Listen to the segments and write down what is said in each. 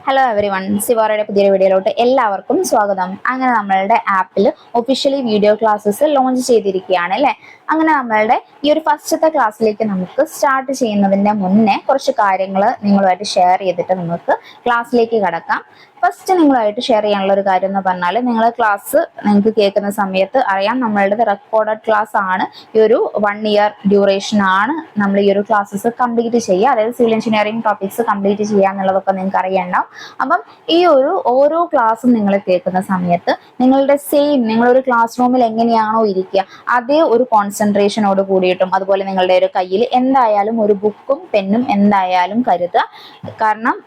Hello every one, സിവാറയുടെ പുതിയൊരു വീഡിയോയിലോട്ട് എല്ലാവർക്കും സ്വാഗതം. അങ്ങനെ നമ്മളുടെ ആപ്പിൽ ഒഫീഷ്യലി വീഡിയോ ക്ലാസ്സസ് ലോഞ്ച് ചെയ്തിരിക്കുകയാണ് അല്ലേ. അങ്ങനെ നമ്മളുടെ ഈ ഒരു ഫസ്റ്റത്തെ ക്ലാസ്സിലേക്ക് നമുക്ക് സ്റ്റാർട്ട് ചെയ്യുന്നതിന്റെ മുന്നേ കുറച്ച് കാര്യങ്ങൾ നിങ്ങളുമായിട്ട് ഷെയർ ചെയ്തിട്ട് നമുക്ക് ക്ലാസ്സിലേക്ക് കടക്കാം. ഫസ്റ്റ് നിങ്ങളുമായിട്ട് ഷെയർ ചെയ്യാനുള്ള ഒരു കാര്യം എന്ന് പറഞ്ഞാൽ, നിങ്ങൾ ക്ലാസ് നിങ്ങൾക്ക് കേൾക്കുന്ന സമയത്ത് അറിയാം നമ്മളുടെ റെക്കോർഡഡ് ക്ലാസ് ആണ്. ഈ ഒരു 1 ഇയർ ഡ്യൂറേഷൻ ആണ് നമ്മൾ ഈ ഒരു ക്ലാസ്സസ് കംപ്ലീറ്റ് ചെയ്യുക. അതായത് സിവിൽ എഞ്ചിനീയറിംഗ് ടോപ്പിക്സ് കംപ്ലീറ്റ് ചെയ്യുക എന്നുള്ളതൊക്കെ നിങ്ങൾക്ക് അറിയണ്ടാവും. അപ്പം ഈ ഒരു ഓരോ ക്ലാസ്സും നിങ്ങൾ കേൾക്കുന്ന സമയത്ത് നിങ്ങളുടെ നിങ്ങളൊരു ക്ലാസ് റൂമിൽ എങ്ങനെയാണോ ഇരിക്കുക അതേ ഒരു കോൺസെൻട്രേഷനോട് കൂടിയിട്ടും, അതുപോലെ നിങ്ങളുടെ ഒരു കയ്യിൽ എന്തായാലും ഒരു ബുക്കും പെന്നും എന്തായാലും കരുതുക. കാരണം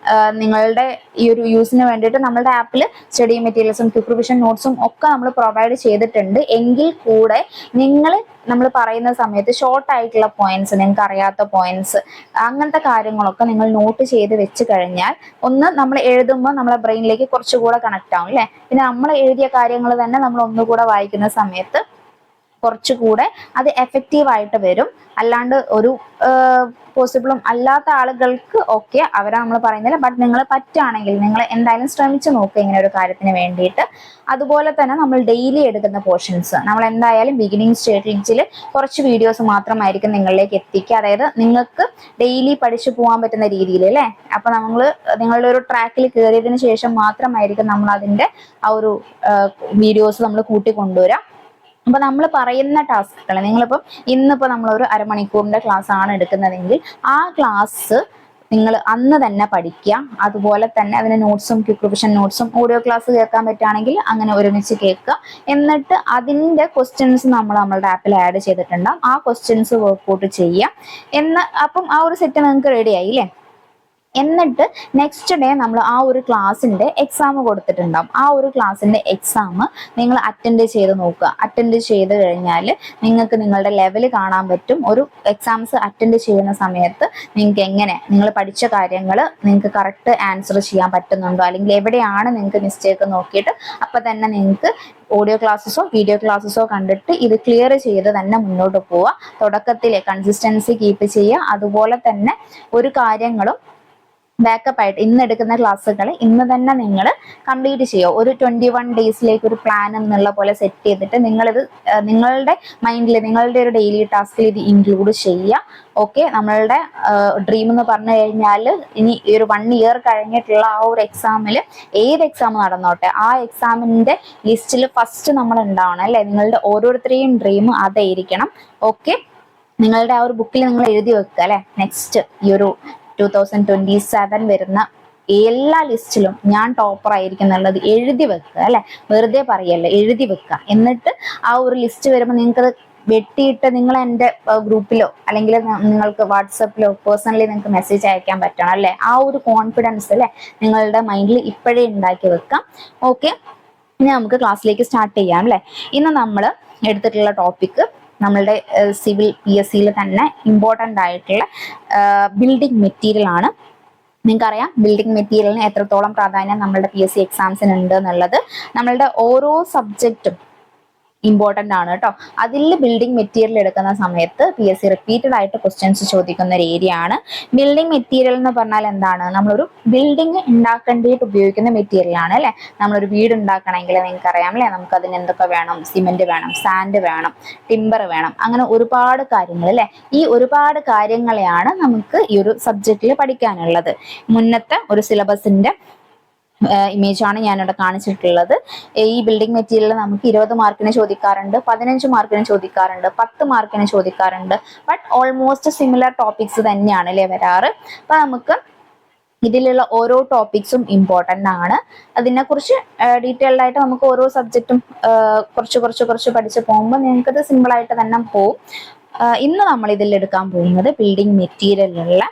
നിങ്ങളുടെ ഈ ഒരു യൂസിന് വേണ്ടിയിട്ട് നമ്മുടെ ആപ്പിൽ സ്റ്റഡി മെറ്റീരിയൽസും ക്വിക്ക് റിവിഷൻ നോട്ട്സും ഒക്കെ നമ്മൾ പ്രൊവൈഡ് ചെയ്തിട്ടുണ്ട്. എങ്കിൽ കൂടെ നമ്മൾ പറയുന്ന സമയത്ത് ഷോർട്ട് ആയിട്ടുള്ള പോയിന്റ്സ്, നിങ്ങൾക്ക് അറിയാത്ത പോയിന്റ്സ്, അങ്ങനത്തെ കാര്യങ്ങളൊക്കെ നിങ്ങൾ നോട്ട് ചെയ്ത് വെച്ച് കഴിഞ്ഞാൽ ഒന്ന് നമ്മൾ എഴുതുമ്പോൾ നമ്മളെ ബ്രെയിനിലേക്ക് കുറച്ചുകൂടെ കണക്ട് ആവും അല്ലെ. പിന്നെ നമ്മൾ എഴുതിയ കാര്യങ്ങൾ തന്നെ നമ്മൾ ഒന്നുകൂടെ വായിക്കുന്ന സമയത്ത് കുറച്ചുകൂടെ അത് എഫക്റ്റീവ് ആയിട്ട് വരും. അല്ലാണ്ട് ഒരു പോസിബിളും അല്ലാത്ത ആളുകൾക്ക് ഓക്കെ, അവരെ നമ്മൾ പറയുന്നില്ല. ബട്ട് നിങ്ങൾ പറ്റുകയാണെങ്കിൽ നിങ്ങൾ എന്തായാലും ശ്രമിച്ചു നോക്കുക ഇങ്ങനെ ഒരു കാര്യത്തിന് വേണ്ടിയിട്ട്. അതുപോലെ തന്നെ നമ്മൾ ഡെയിലി എടുക്കുന്ന പോർഷൻസ് നമ്മൾ എന്തായാലും ബിഗിനിങ് സ്റ്റേജിൽ കുറച്ച് വീഡിയോസ് മാത്രമായിരിക്കും നിങ്ങളിലേക്ക് എത്തിക്കുക. അതായത് നിങ്ങൾക്ക് ഡെയിലി പഠിച്ചു പോകാൻ പറ്റുന്ന രീതിയിൽ അല്ലേ. അപ്പൊ നിങ്ങളുടെ ഒരു ട്രാക്കിൽ കയറിയതിനു ശേഷം മാത്രമായിരിക്കും നമ്മൾ അതിന്റെ ആ ഒരു വീഡിയോസ് നമ്മൾ കൂട്ടിക്കൊണ്ടുവരാം. അപ്പൊ നമ്മൾ പറയുന്ന ടാസ്കുകൾ, നിങ്ങളിപ്പം ഇന്നിപ്പോ നമ്മളൊരു അരമണിക്കൂറിന്റെ ക്ലാസ് ആണ് എടുക്കുന്നതെങ്കിൽ ആ ക്ലാസ് നിങ്ങൾ അന്ന് തന്നെ പഠിക്കുക. അതുപോലെ തന്നെ അതിന് നോട്ട്സും ക്വിക്ക് റിവിഷൻ നോട്ട്സും ഓഡിയോ ക്ലാസ് കേൾക്കാൻ പറ്റുകയാണെങ്കിൽ അങ്ങനെ ഒരുമിച്ച് കേൾക്കുക. എന്നിട്ട് അതിന്റെ ക്വസ്റ്റ്യൻസ് നമ്മളുടെ ആപ്പിൽ ആഡ് ചെയ്തിട്ടുണ്ടാവും. ആ ക്വസ്റ്റ്യൻസ് വർക്ക്ഔട്ട് ചെയ്യുക. അപ്പം ആ ഒരു സെറ്റ് നിങ്ങൾക്ക് റെഡി ആയി അല്ലേ. എന്നിട്ട് നെക്സ്റ്റ് ഡേ നമ്മൾ ആ ഒരു ക്ലാസ്സിന്റെ എക്സാം കൊടുത്തിട്ടുണ്ടാവും. ആ ഒരു ക്ലാസ്സിന്റെ എക്സാം നിങ്ങൾ അറ്റൻഡ് ചെയ്ത് നോക്കുക. അറ്റൻഡ് ചെയ്ത് കഴിഞ്ഞാൽ നിങ്ങൾക്ക് നിങ്ങളുടെ ലെവൽ കാണാൻ പറ്റും. ഒരു എക്സാംസ് അറ്റൻഡ് ചെയ്യുന്ന സമയത്ത് നിങ്ങൾക്ക് എങ്ങനെ നിങ്ങൾ പഠിച്ച കാര്യങ്ങൾ നിങ്ങൾക്ക് കറക്റ്റ് ആൻസർ ചെയ്യാൻ പറ്റുന്നുണ്ടോ, അല്ലെങ്കിൽ എവിടെയാണ് നിങ്ങൾക്ക് മിസ്റ്റേക്ക് നോക്കിയിട്ട് അപ്പൊ തന്നെ നിങ്ങൾക്ക് ഓഡിയോ ക്ലാസ്സസോ വീഡിയോ ക്ലാസ്സസോ കണ്ടിട്ട് ഇത് ക്ലിയർ ചെയ്ത് തന്നെ മുന്നോട്ട് പോവുക. തുടക്കത്തിലെ കൺസിസ്റ്റൻസി കീപ്പ് ചെയ്യുക. അതുപോലെ തന്നെ ഒരു കാര്യങ്ങളും ബാക്കപ്പ് ആയിട്ട് ഇന്ന് എടുക്കുന്ന ക്ലാസ്സുകൾ ഇന്ന് തന്നെ നിങ്ങൾ കംപ്ലീറ്റ് ചെയ്യുക. ഒരു 21 ഡേയ്സിലേക്ക് ഒരു പ്ലാൻ എന്നുള്ള പോലെ സെറ്റ് ചെയ്തിട്ട് നിങ്ങളിത് നിങ്ങളുടെ മൈൻഡിൽ, നിങ്ങളുടെ ഒരു ഡെയിലി ടാസ്കിൽ ഇത് ഇൻക്ലൂഡ് ചെയ്യുക. ഓക്കെ, നമ്മളുടെ ഡ്രീം എന്ന് പറഞ്ഞു കഴിഞ്ഞാൽ ഇനി ഈ ഒരു 1 ഇയർ കഴിഞ്ഞിട്ടുള്ള ആ ഒരു എക്സാമിൽ ഏത് എക്സാം നടന്നോട്ടെ ആ എക്സാമിന്റെ ലിസ്റ്റിൽ ഫസ്റ്റ് നമ്മൾ ഉണ്ടാവണം അല്ലെ. നിങ്ങളുടെ ഓരോരുത്തരെയും ഡ്രീം അതായിരിക്കണം. ഓക്കെ, നിങ്ങളുടെ ആ ഒരു ബുക്കിൽ നിങ്ങൾ എഴുതി വെക്കുക അല്ലെ. നെക്സ്റ്റ് ഈ ഒരു 2027 വരുന്ന എല്ലാ ലിസ്റ്റിലും ഞാൻ ടോപ്പർ ആയിരിക്കും എന്നുള്ളത് എഴുതി വെക്കുക അല്ലെ. വെറുതെ പറയല്ല, എഴുതി വെക്കുക. എന്നിട്ട് ആ ഒരു ലിസ്റ്റ് വരുമ്പോൾ നിങ്ങൾക്കത് വെട്ടിയിട്ട് നിങ്ങൾ എൻ്റെ ഗ്രൂപ്പിലോ അല്ലെങ്കിൽ നിങ്ങൾക്ക് വാട്സപ്പിലോ പേഴ്സണലി നിങ്ങൾക്ക് മെസ്സേജ് അയക്കാൻ പറ്റണം അല്ലെ. ആ ഒരു കോൺഫിഡൻസ് അല്ലെ നിങ്ങളുടെ മൈൻഡിൽ ഇപ്പോഴേ ഉണ്ടാക്കി വെക്കാം. ഓക്കെ, ഇനി നമുക്ക് ക്ലാസ്സിലേക്ക് സ്റ്റാർട്ട് ചെയ്യാം അല്ലെ. ഇന്ന് നമ്മൾ എടുത്തിട്ടുള്ള ടോപ്പിക് നമ്മളുടെ സിവിൽ PSCയിൽ തന്നെ ഇമ്പോർട്ടൻ്റ് ആയിട്ടുള്ള ബിൽഡിംഗ് മെറ്റീരിയൽ ആണ്. നിങ്ങൾക്കറിയാം ബിൽഡിംഗ് മെറ്റീരിയലിന് എത്രത്തോളം പ്രാധാന്യം നമ്മളുടെ PSC എക്സാംസിന് ഉണ്ട് എന്നുള്ളത്. നമ്മളുടെ ഓരോ സബ്ജക്റ്റും ഇമ്പോർട്ടൻ്റ് ആണ് കേട്ടോ. അതിൽ ബിൽഡിംഗ് മെറ്റീരിയൽ എടുക്കുന്ന സമയത്ത് PSC റിപ്പീറ്റഡ് ആയിട്ട് ക്വസ്റ്റ്യൻസ് ചോദിക്കുന്ന ഒരു ഏരിയ ആണ്. ബിൽഡിംഗ് മെറ്റീരിയൽ എന്ന് പറഞ്ഞാൽ എന്താണ്? നമ്മളൊരു ബിൽഡിംഗ് ഉണ്ടാക്കേണ്ടിയിട്ട് ഉപയോഗിക്കുന്ന മെറ്റീരിയൽ ആണ് അല്ലെ. നമ്മളൊരു വീട് ഉണ്ടാക്കണമെങ്കിൽ നിങ്ങൾക്ക് അറിയാം അല്ലെ, നമുക്ക് അതിന് എന്തൊക്കെ വേണം? സിമെന്റ് വേണം, സാൻഡ് വേണം, ടിമ്പർ വേണം, അങ്ങനെ ഒരുപാട് കാര്യങ്ങൾ അല്ലെ. ഈ ഒരുപാട് കാര്യങ്ങളെയാണ് നമുക്ക് ഈ ഒരു സബ്ജക്റ്റിൽ പഠിക്കാനുള്ളത്. മുന്നത്തെ ഒരു സിലബസിന്റെ ഇമേജ് ആണ് ഞാനിവിടെ കാണിച്ചിട്ടുള്ളത്. ഈ ബിൽഡിംഗ് മെറ്റീരിയൽ നമുക്ക് 20 മാർക്കിന് ചോദിക്കാറുണ്ട്, 15 മാർക്കിന് ചോദിക്കാറുണ്ട്, 10 മാർക്കിന് ചോദിക്കാറുണ്ട്. ബട്ട് ഓൾമോസ്റ്റ് സിമിലർ ടോപ്പിക്സ് തന്നെയാണ് അല്ലേ വരാറ്. അപ്പൊ നമുക്ക് ഇതിലുള്ള ഓരോ ടോപ്പിക്സും ഇമ്പോർട്ടൻ്റ് ആണ്. അതിനെക്കുറിച്ച് ഡീറ്റെയിൽഡ് ആയിട്ട് നമുക്ക് ഓരോ സബ്ജക്റ്റും കുറച്ച് പഠിച്ച് പോകുമ്പോൾ നിങ്ങൾക്കത് സിമ്പിൾ ആയിട്ട് തന്നെ പോകും. ഇന്ന് നമ്മൾ ഇതിൽ എടുക്കാൻ പോകുന്നത് ബിൽഡിംഗ് മെറ്റീരിയലിലുള്ള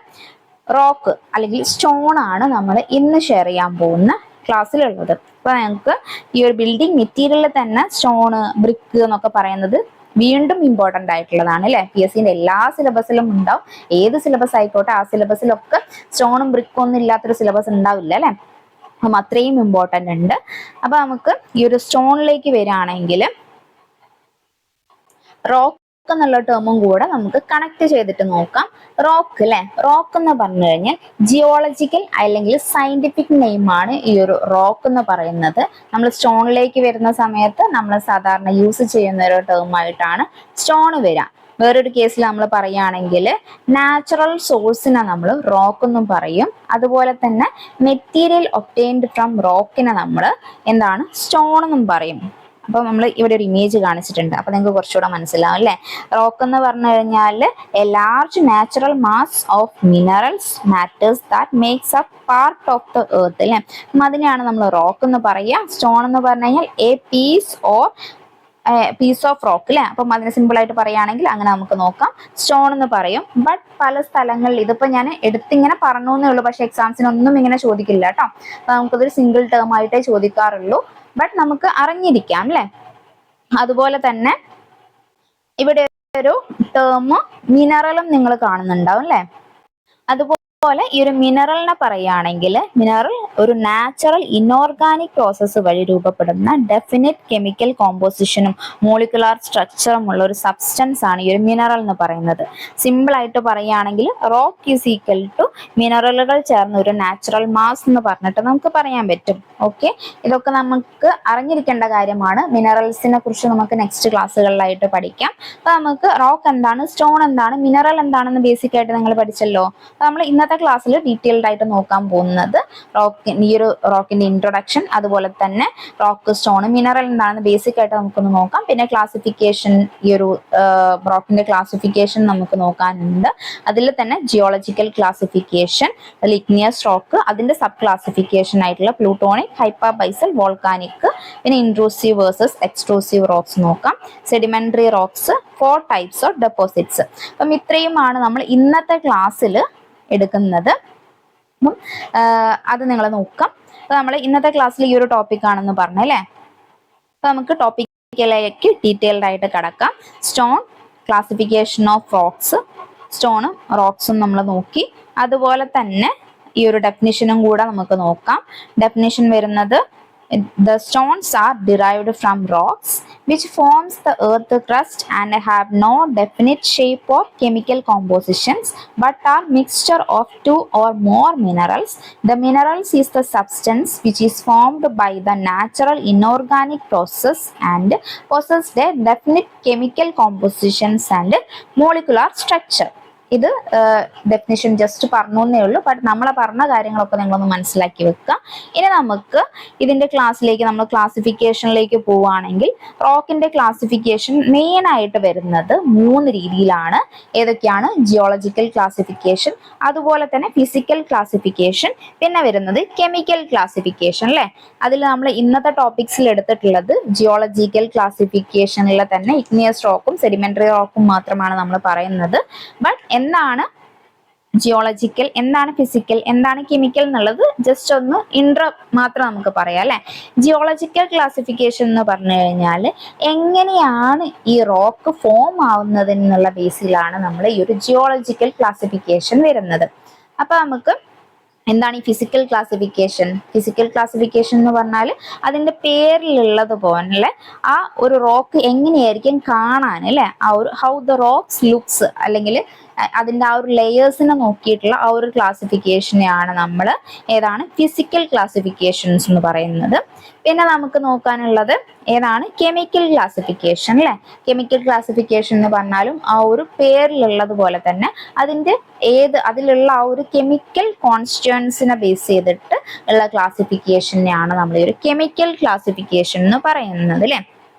റോക്ക് അല്ലെങ്കിൽ സ്റ്റോൺ ആണ് നമ്മൾ ഇന്ന് ഷെയർ ചെയ്യാൻ പോകുന്ന ക്ലാസ്സിലുള്ളത്. അപ്പൊ ഞങ്ങൾക്ക് ഈ ഒരു ബിൽഡിംഗ് മെറ്റീരിയലിൽ തന്നെ സ്റ്റോണ്, ബ്രിക്ക് എന്നൊക്കെ പറയുന്നത് വീണ്ടും ഇമ്പോർട്ടൻ്റ് ആയിട്ടുള്ളതാണ് അല്ലെ. PSCന്റെ എല്ലാ സിലബസിലും ഉണ്ടാവും. ഏത് സിലബസ് ആയിക്കോട്ടെ ആ സിലബസിലൊക്കെ സ്റ്റോണും ബ്രിക്കും ഒന്നും ഇല്ലാത്തൊരു സിലബസ് ഉണ്ടാവില്ല അല്ലെ. അപ്പം അത്രയും ഇമ്പോർട്ടൻ്റ് ഉണ്ട്. അപ്പൊ നമുക്ക് ഈ ഒരു സ്റ്റോണിലേക്ക് വരികയാണെങ്കിൽ റോക്ക് എന്നുള്ള ടേമും കൂടെ നമുക്ക് കണക്ട് ചെയ്തിട്ട് നോക്കാം. റോക്ക് അല്ലെ, റോക്ക് എന്ന് പറഞ്ഞു കഴിഞ്ഞാൽ ജിയോളജിക്കൽ അല്ലെങ്കിൽ സയന്റിഫിക് നെയിം ആണ് ഈ ഒരു റോക്ക് എന്ന് പറയുന്നത്. നമ്മൾ സ്റ്റോണിലേക്ക് വരുന്ന സമയത്ത് നമ്മൾ സാധാരണ യൂസ് ചെയ്യുന്ന ഒരു ടേം ആയിട്ടാണ് സ്റ്റോൺ വരിക. വേറൊരു കേസിൽ നമ്മൾ പറയുകയാണെങ്കിൽ നാച്ചുറൽ സോഴ്സിനെ നമ്മൾ റോക്ക് എന്നും പറയും. അതുപോലെ തന്നെ മെറ്റീരിയൽ ഒബ്റ്റെയിൻഡ് ഫ്രം റോക്കിനെ നമ്മൾ എന്താണ്, സ്റ്റോൺ എന്നും പറയും. അപ്പൊ നമ്മൾ ഇവിടെ ഒരു ഇമേജ് കാണിച്ചിട്ടുണ്ട്, അപ്പൊ നിങ്ങൾക്ക് കുറച്ചുകൂടെ മനസ്സിലാവും അല്ലെ. റോക്ക് എന്ന് പറഞ്ഞു കഴിഞ്ഞാൽ A large natural mass of minerals matters that makes up part of the earth അല്ലെ. അതിനെയാണ് നമ്മൾ റോക്ക് എന്ന് പറയുക. സ്റ്റോൺ എന്ന് പറഞ്ഞു കഴിഞ്ഞാൽ എ പീസ് ഓഫ് റോക്ക് അല്ലെ. അപ്പം അതിന് സിമ്പിൾ ആയിട്ട് പറയുകയാണെങ്കിൽ അങ്ങനെ നമുക്ക് നോക്കാം, സ്റ്റോൺ എന്ന് പറയും. ബട്ട് പല സ്ഥലങ്ങളിൽ ഇതിപ്പോ ഞാൻ എടുത്തിങ്ങനെ പറഞ്ഞു എന്നേ ഉള്ളൂ, പക്ഷെ എക്സാംസിനൊന്നും ഇങ്ങനെ ചോദിക്കില്ല കേട്ടോ. അപ്പൊ നമുക്കതൊരു സിംഗിൾ ടേം ആയിട്ടേ ചോദിക്കാറുള്ളൂ. ബട്ട് നമുക്ക് അറിഞ്ഞിരിക്കാം അല്ലെ. അതുപോലെ തന്നെ ഇവിടെ ഒരു ടേം മിനറലും നിങ്ങൾ കാണുന്നുണ്ടാവും അല്ലെ. അതുപോലെ ഈ ഒരു മിനറലിനെ പറയുകയാണെങ്കിൽ മിനറൽ ഒരു നാച്ചുറൽ ഇനോർഗാനിക് പ്രോസസ്സ് വഴി രൂപപ്പെടുന്ന ഡെഫിനിറ്റ് കെമിക്കൽ കോമ്പോസിഷനും മോളിക്കുലാർ സ്ട്രക്ചറും ഉള്ള ഒരു സബ്സ്റ്റൻസ് ആണ് ഈ ഒരു മിനറൽ എന്ന് പറയുന്നത്. സിമ്പിൾ ആയിട്ട് പറയുകയാണെങ്കിൽ റോക്ക് ഈസ് ഈക്വൽ ടു മിനറലുകൾ ചേർന്ന ഒരു നാച്ചുറൽ മാസ് എന്ന് പറഞ്ഞിട്ട് നമുക്ക് പറയാൻ പറ്റും. ഓക്കെ, ഇതൊക്കെ നമുക്ക് അറിഞ്ഞിരിക്കേണ്ട കാര്യമാണ്. മിനറൽസിനെ കുറിച്ച് നമുക്ക് നെക്സ്റ്റ് ക്ലാസ്സുകളിലായിട്ട് പഠിക്കാം. അപ്പൊ നമുക്ക് റോക്ക് എന്താണ്, സ്റ്റോൺ എന്താണ്, മിനറൽ എന്താണെന്ന് ബേസിക് ആയിട്ട് നിങ്ങൾ പഠിച്ചല്ലോ. അപ്പൊ നമ്മൾ ഇന്നത്തെ ക്ലാസ്സിൽ ഡീറ്റെയിൽഡ് ആയിട്ട് നോക്കാൻ പോകുന്നത് ഈ ഒരു റോക്കിന്റെ ഇൻട്രൊഡക്ഷൻ, അതുപോലെ തന്നെ റോക്ക്, സ്റ്റോൺ, മിനറൽ എന്താണെന്ന് ബേസിക് ആയിട്ട് നമുക്കൊന്ന് നോക്കാം. പിന്നെ ക്ലാസിഫിക്കേഷൻ, ഈ ഒരു റോക്കിന്റെ ക്ലാസിഫിക്കേഷൻ നമുക്ക് നോക്കാനുണ്ട്. അതിൽ തന്നെ ജിയോളജിക്കൽ ക്ലാസിഫിക്കേഷൻ, ഇഗ്നിയസ് റോക്ക്, അതിന്റെ സബ് ക്ലാസിഫിക്കേഷൻ ആയിട്ടുള്ള പ്ലൂട്ടോണിക്, ഹൈപ്പർബൈസൽ, വോൾക്കാനിക്, പിന്നെ ഇൻട്രൂസീവ് വേഴ്സസ് എക്സ്ട്രൂസീവ് റോക്സ് നോക്കാം. Sedimentary rocks, 4 types of deposits. അപ്പം ഇത്രയുമാണ് നമ്മൾ ഇന്നത്തെ ക്ലാസ്സിൽ എടുക്കുന്നത്. അപ്പം അത് നിങ്ങൾ നോക്കാം. അപ്പൊ നമ്മൾ ഇന്നത്തെ ക്ലാസ്സിൽ ഈ ഒരു ടോപ്പിക് ആണെന്ന് പറഞ്ഞല്ലേ. അപ്പൊ നമുക്ക് ടോപ്പിക്കിലേക്ക് ഡീറ്റെയിൽഡ് ആയിട്ട് കടക്കാം. സ്റ്റോൺ, ക്ലാസിഫിക്കേഷൻ ഓഫ് റോക്സ്, സ്റ്റോണും റോക്സും നമ്മൾ നോക്കി. അതുപോലെ തന്നെ ഈ ഒരു ഡെഫിനിഷനും കൂടെ നമുക്ക് നോക്കാം. ഡെഫിനിഷൻ വരുന്നത് the stones are derived from rocks which forms the earth crust and have no definite shape or chemical compositions but are mixture of 2 or more minerals. The minerals is the substance which is formed by the natural inorganic process and possessed a definite chemical compositions and molecular structure. ഇത് definition just പറഞ്ഞേ ഉള്ളൂ, but നമ്മൾ പറഞ്ഞ കാര്യങ്ങളൊക്കെ നിങ്ങളൊന്ന് മനസ്സിലാക്കി വെക്കുക. ഇനി നമുക്ക് ഇതിന്റെ ക്ലാസ്സിലേക്ക്, നമ്മൾ ക്ലാസിഫിക്കേഷനിലേക്ക് പോവുകയാണെങ്കിൽ റോക്കിന്റെ ക്ലാസിഫിക്കേഷൻ മെയിൻ ആയിട്ട് വരുന്നത് 3 രീതിയിലാണ്. ഏതൊക്കെയാണ്? ജിയോളജിക്കൽ ക്ലാസിഫിക്കേഷൻ, അതുപോലെ തന്നെ ഫിസിക്കൽ ക്ലാസിഫിക്കേഷൻ, പിന്നെ വരുന്നത് കെമിക്കൽ ക്ലാസിഫിക്കേഷൻ അല്ലെ. അതിൽ നമ്മൾ ഇന്നത്തെ ടോപ്പിക്സിൽ എടുത്തിട്ടുള്ളത് ജിയോളജിക്കൽ ക്ലാസിഫിക്കേഷനിൽ തന്നെ ഇഗ്നിയസ് റോക്കും സെഡിമെന്ററി റോക്കും മാത്രമാണ് നമ്മൾ പറയുന്നത്. ബട്ട് എന്താണ് ജിയോളജിക്കൽ, എന്താണ് ഫിസിക്കൽ, എന്താണ് കെമിക്കൽ എന്നുള്ളത് ജസ്റ്റ് ഒന്ന് ഇൻട്രോ മാത്രം നമുക്ക് പറയാം അല്ലെ. ജിയോളജിക്കൽ ക്ലാസിഫിക്കേഷൻ എന്ന് പറഞ്ഞു കഴിഞ്ഞാൽ എങ്ങനെയാണ് ഈ റോക്ക് ഫോം ആവുന്നത് എന്നുള്ള ബേസിലാണ് നമ്മൾ ഈ ഒരു ജിയോളജിക്കൽ ക്ലാസിഫിക്കേഷൻ വരുന്നത്. അപ്പൊ നമുക്ക് എന്താണ് ഈ ഫിസിക്കൽ ക്ലാസിഫിക്കേഷൻ? ഫിസിക്കൽ ക്ലാസിഫിക്കേഷൻ എന്ന് പറഞ്ഞാൽ അതിന്റെ പേരിലുള്ളത് പോലെ ആ ഒരു റോക്ക് എങ്ങനെയായിരിക്കും കാണാൻ അല്ലെ, ആ ഒരു ഹൗ ദ റോക്സ് ലുക്സ്, അല്ലെങ്കിൽ അതിന്റെ ആ ഒരു ലെയേഴ്സിനെ നോക്കിയിട്ടുള്ള ആ ഒരു ക്ലാസിഫിക്കേഷനെയാണ് നമ്മൾ ഏതാണ് ഫിസിക്കൽ ക്ലാസിഫിക്കേഷൻസ് എന്ന് പറയുന്നത്. പിന്നെ നമുക്ക് നോക്കാനുള്ളത് ഏതാണ്? കെമിക്കൽ ക്ലാസിഫിക്കേഷൻ അല്ലെ. കെമിക്കൽ ക്ലാസിഫിക്കേഷൻ എന്ന് പറഞ്ഞാലും ആ ഒരു പേരിലുള്ളത് പോലെ തന്നെ അതിലുള്ള ആ ഒരു കെമിക്കൽ കോൺസ്റ്റിറ്റ്യുവൻസിനെ ബേസ് ചെയ്തിട്ട് ഉള്ള ക്ലാസിഫിക്കേഷനെയാണ് നമ്മൾ ഈ ഒരു കെമിക്കൽ ക്ലാസിഫിക്കേഷൻ എന്ന് പറയുന്നത് അല്ലെ.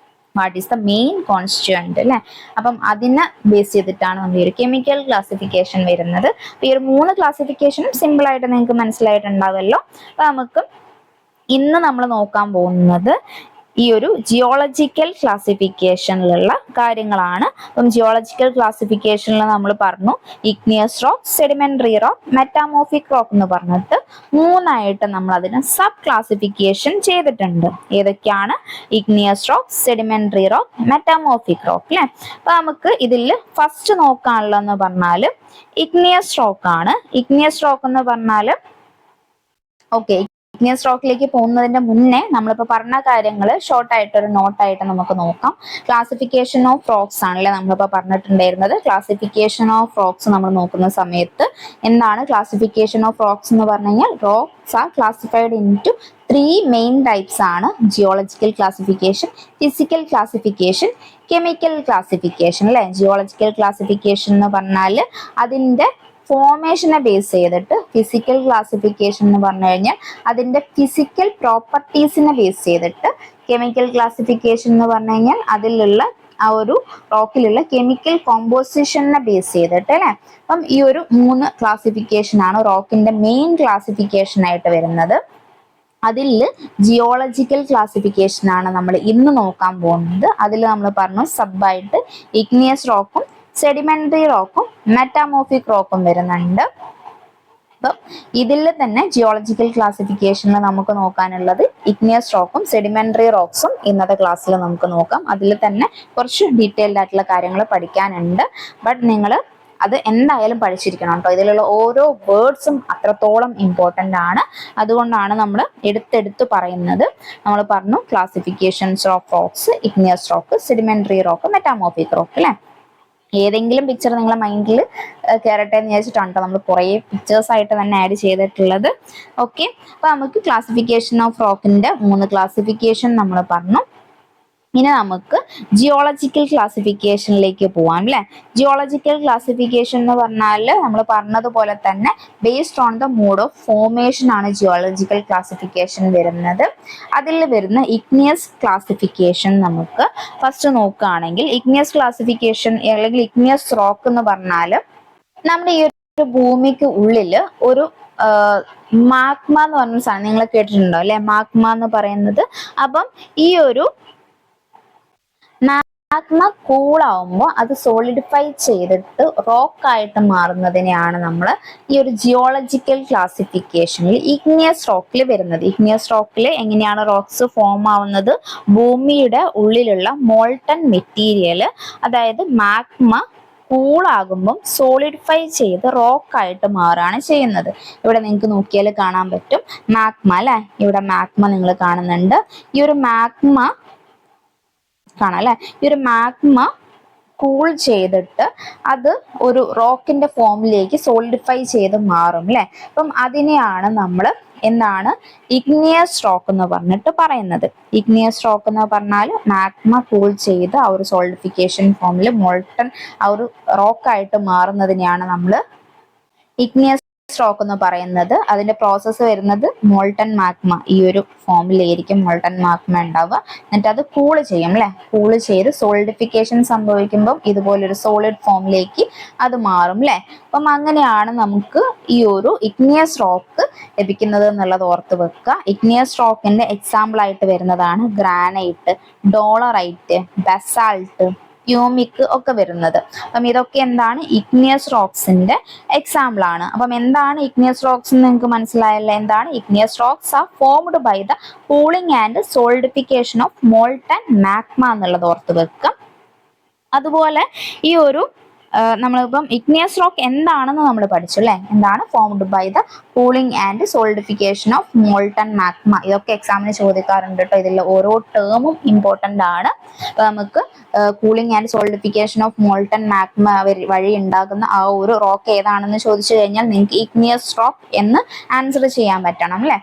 What is the main constituent അല്ലെ. അപ്പം അതിനെ ബേസ് ചെയ്തിട്ടാണ് നമ്മൾ ഈ ഒരു കെമിക്കൽ ക്ലാസിഫിക്കേഷൻ വരുന്നത്. അപ്പൊ ഈ ഒരു 3 ക്ലാസിഫിക്കേഷനും സിമ്പിൾ ആയിട്ട് നിങ്ങൾക്ക് മനസ്സിലായിട്ടുണ്ടാവുമല്ലോ. അപ്പൊ നമുക്ക് ഇന്ന് നമ്മൾ നോക്കാൻ പോകുന്നത് ഈ ഒരു ജിയോളജിക്കൽ ക്ലാസിഫിക്കേഷനിലുള്ള കാര്യങ്ങളാണ്. അപ്പം ജിയോളജിക്കൽ ക്ലാസിഫിക്കേഷനിൽ നമ്മൾ പറഞ്ഞു igneous rock, sedimentary rock, metamorphic rock എന്ന് പറഞ്ഞിട്ട് 3 നമ്മൾ അതിനെ സബ് ക്ലാസിഫിക്കേഷൻ ചെയ്തിട്ടുണ്ട്. ഏതൊക്കെയാണ്? Igneous rock, sedimentary rock, metamorphic rock അല്ലെ. അപ്പൊ നമുക്ക് ഇതിൽ ഫസ്റ്റ് നോക്കാനുള്ളതെന്ന് പറഞ്ഞാൽ ഇഗ്നിയസ് റോക്ക് ആണ്. ഇഗ്നിയസ് റോക്ക് എന്ന് പറഞ്ഞാൽ ഓക്കെ, ഇഗ്നിയസ് റോക്കിലേക്ക് പോകുന്നതിന്റെ മുന്നേ നമ്മളിപ്പോൾ പറഞ്ഞ കാര്യങ്ങൾ ഷോർട്ടായിട്ട് ഒരു നോട്ടായിട്ട് നമുക്ക് നോക്കാം. ക്ലാസിഫിക്കേഷൻ ഓഫ് റോക്സ് ആണല്ലേ നമ്മളിപ്പോൾ പറഞ്ഞിട്ടുണ്ടായിരുന്നത്. ക്ലാസിഫിക്കേഷൻ ഓഫ് റോക്സ് നമ്മൾ നോക്കുന്ന സമയത്ത് എന്താണ് ക്ലാസിഫിക്കേഷൻ ഓഫ് റോക്സ് എന്ന് പറഞ്ഞു കഴിഞ്ഞാൽ rocks are classified into 3 main types ആണ്. Geological classification, physical classification, chemical classification അല്ലെ. ജിയോളജിക്കൽ ക്ലാസിഫിക്കേഷൻ എന്ന് പറഞ്ഞാൽ അതിന്റെ ഫോർമേഷനെ ബേസ് ചെയ്തിട്ട്, ഫിസിക്കൽ ക്ലാസിഫിക്കേഷൻ എന്ന് പറഞ്ഞു കഴിഞ്ഞാൽ അതിന്റെ ഫിസിക്കൽ പ്രോപ്പർട്ടീസിനെ ബേസ് ചെയ്തിട്ട്, കെമിക്കൽ ക്ലാസിഫിക്കേഷൻ എന്ന് പറഞ്ഞു കഴിഞ്ഞാൽ അതിലുള്ള ആ ഒരു റോക്കിലുള്ള കെമിക്കൽ കോമ്പോസിഷനെ ബേസ് ചെയ്തിട്ട് അല്ലെ. അപ്പം ഈ ഒരു 3 ക്ലാസിഫിക്കേഷൻ ആണ് റോക്കിന്റെ മെയിൻ ക്ലാസിഫിക്കേഷൻ ആയിട്ട് വരുന്നത്. അതിൽ ജിയോളജിക്കൽ ക്ലാസിഫിക്കേഷൻ ആണ് നമ്മൾ ഇന്ന് നോക്കാൻ പോകുന്നത്. അതിൽ നമ്മൾ പറഞ്ഞു സബായിട്ട് ഇഗ്നിയസ് റോക്കും സെഡിമെന്ററി റോക്കും മെറ്റാമോർഫിക് റോക്കും വരുന്നുണ്ട്. അപ്പം ഇതിൽ തന്നെ ജിയോളജിക്കൽ ക്ലാസിഫിക്കേഷനിൽ നമുക്ക് നോക്കാനുള്ളത് ഇഗ്നിയസ് റോക്കും സെഡിമെന്ററി റോക്സും ഇന്നത്തെ ക്ലാസ്സിൽ നമുക്ക് നോക്കാം. അതിൽ തന്നെ കുറച്ച് ഡീറ്റെയിൽഡ് ആയിട്ടുള്ള കാര്യങ്ങൾ പഠിക്കാനുണ്ട്. ബട്ട് നിങ്ങൾ അത് എന്തായാലും പഠിച്ചിരിക്കണം കേട്ടോ. ഇതിലുള്ള ഓരോ വേർഡ്സും അത്രത്തോളം ഇമ്പോർട്ടൻ്റ് ആണ്. അതുകൊണ്ടാണ് നമ്മൾ എടുത്തെടുത്ത് പറയുന്നത്. നമ്മൾ പറഞ്ഞു classifications of rocks, igneous rock, sedimentary rock, metamorphic rock അല്ലെ. ഏതെങ്കിലും പിക്ചർ നിങ്ങളെ മൈൻഡിൽ കയറട്ടെ എന്ന് വിചാരിച്ചിട്ടാണ് നമ്മൾ കുറേ പിക്ചേഴ്സ് ആയിട്ട് തന്നെ ആഡ് ചെയ്തിട്ടുള്ളത്. ഓക്കെ, അപ്പൊ നമുക്ക് ക്ലാസിഫിക്കേഷൻ ഓഫ് റോക്കിന്റെ 3 ക്ലാസിഫിക്കേഷൻ നമ്മൾ പറഞ്ഞു. ഇനി നമുക്ക് ജിയോളജിക്കൽ ക്ലാസിഫിക്കേഷനിലേക്ക് പോവാം അല്ലെ. ജിയോളജിക്കൽ ക്ലാസിഫിക്കേഷൻ എന്ന് പറഞ്ഞാൽ നമ്മൾ പറഞ്ഞതുപോലെ തന്നെ based on the mode of formation ആണ് ജിയോളജിക്കൽ ക്ലാസിഫിക്കേഷൻ വരുന്നത്. അതിൽ വരുന്ന ഇഗ്നിയസ് ക്ലാസിഫിക്കേഷൻ നമുക്ക് ഫസ്റ്റ് നോക്കുകയാണെങ്കിൽ, ഇഗ്നിയസ് ക്ലാസിഫിക്കേഷൻ അല്ലെങ്കിൽ ഇഗ്നിയസ് റോക്ക് എന്ന് പറഞ്ഞാൽ നമ്മുടെ ഈ ഒരു ഭൂമിക്ക് ഉള്ളിൽ ഒരു മാഗ്മ എന്ന് പറഞ്ഞ സാധനം നിങ്ങൾ കേട്ടിട്ടുണ്ടോ അല്ലെ. മാഗ്മ എന്ന് പറയുന്നത്, അപ്പം ഈ ഒരു മാഗ്മ കൂളാവുമ്പോൾ അത് സോളിഡിഫൈ ചെയ്തിട്ട് റോക്ക് ആയിട്ട് മാറുന്നതിനെയാണ് നമ്മൾ ഈ ഒരു ജിയോളജിക്കൽ ക്ലാസിഫിക്കേഷനിൽ ഇഗ്നിയസ് റോക്കിൽ വരുന്നത്. ഇഗ്നിയസ് റോക്കിൽ എങ്ങനെയാണ് റോക്സ് ഫോം ആവുന്നത്? ഭൂമിയുടെ ഉള്ളിലുള്ള മോൾട്ടൺ മെറ്റീരിയൽ, അതായത് മാഗ്മ കൂളാകുമ്പം സോളിഡിഫൈ ചെയ്ത് റോക്കായിട്ട് മാറുകയാണ് ചെയ്യുന്നത്. ഇവിടെ നിങ്ങൾക്ക് നോക്കിയാൽ കാണാൻ പറ്റും മാഗ്മ അല്ലെ. ഇവിടെ മാഗ്മ നിങ്ങൾ കാണുന്നുണ്ട്. ഈ ഒരു മാഗ്മ കാണാം അല്ലെ. ഈ ഒരു മാഗ്മ കൂൾ ചെയ്തിട്ട് അത് ഒരു റോക്കിന്റെ ഫോമിലേക്ക് സോളിഡിഫൈ ചെയ്ത് മാറും അല്ലെ. അപ്പം അതിനെയാണ് നമ്മൾ എന്താണ് ഇഗ്നിയസ് റോക്ക് എന്ന് പറഞ്ഞിട്ട് പറയുന്നത്. ഇഗ്നിയസ് റോക്ക് എന്ന് പറഞ്ഞാൽ മാഗ്മ കൂൾ ചെയ്ത് ആ ഒരു സോളിഡിഫിക്കേഷൻ ഫോമിൽ മോൾട്ടൺ ആ ഒരു റോക്കായിട്ട് മാറുന്നതിനെയാണ് നമ്മൾ ഇഗ്നിയസ് റോക്ക് എന്ന് പറയുന്നത്. അതിന്റെ പ്രോസസ്സ് വരുന്നത് മോൾട്ടൺ മാഗ്മ ഈ ഒരു ഫോമിലായിരിക്കും മോൾട്ടൺ മാഗ്മ ഉണ്ടാവുക. എന്നിട്ട് അത് കൂള് ചെയ്യും അല്ലെ. കൂള് ചെയ്ത് സോളിഡിഫിക്കേഷൻ സംഭവിക്കുമ്പോൾ ഇതുപോലൊരു സോളിഡ് ഫോമിലേക്ക് അത് മാറും അല്ലെ. അപ്പം അങ്ങനെയാണ് നമുക്ക് ഈ ഒരു ഇഗ്നിയസ് റോക്ക് ലഭിക്കുന്നത് എന്നുള്ളത് ഓർത്ത് വെക്കുക. ഇഗ്നിയസ് റോക്കിന്റെ എക്സാമ്പിൾ ആയിട്ട് വരുന്നതാണ് ഗ്രാനൈറ്റ്, ഡോളറൈറ്റ്, ബസാൾട്ട്, പ്യൂമിക് ഒക്കെ വരുന്നത്. അപ്പം ഇതൊക്കെ എന്താണ് ഇഗ്നിയസ് റോക്സിന്റെ എക്സാമ്പിൾ ആണ്. അപ്പം എന്താണ് ഇഗ്നിയസ് റോക്സ് എന്ന് നിങ്ങൾക്ക് മനസ്സിലായല്ലോ. എന്താണ് igneous rocks are formed by the cooling and solidification of molten magma എന്നുള്ളത് ഓർത്ത് വെക്കുക. അതുപോലെ ഈ ഒരു നമ്മളിപ്പം ഇഗ്നിയസ് റോക്ക് എന്താണെന്ന് നമ്മൾ പഠിച്ചു അല്ലെ. എന്താണ് formed by the cooling and solidification of molten magma. ഇതൊക്കെ എക്സാമിന് ചോദിക്കാറുണ്ട് കേട്ടോ. ഇതിൽ ഓരോ ടേമും ഇമ്പോർട്ടൻ്റ് ആണ്. നമുക്ക് cooling and solidification of molten magma വഴി ഉണ്ടാകുന്ന ആ ഒരു റോക്ക് ഏതാണെന്ന് ചോദിച്ചു കഴിഞ്ഞാൽ നിങ്ങൾക്ക് ഇഗ്നിയസ് റോക്ക് എന്ന് ആൻസർ ചെയ്യാൻ പറ്റണം അല്ലെ.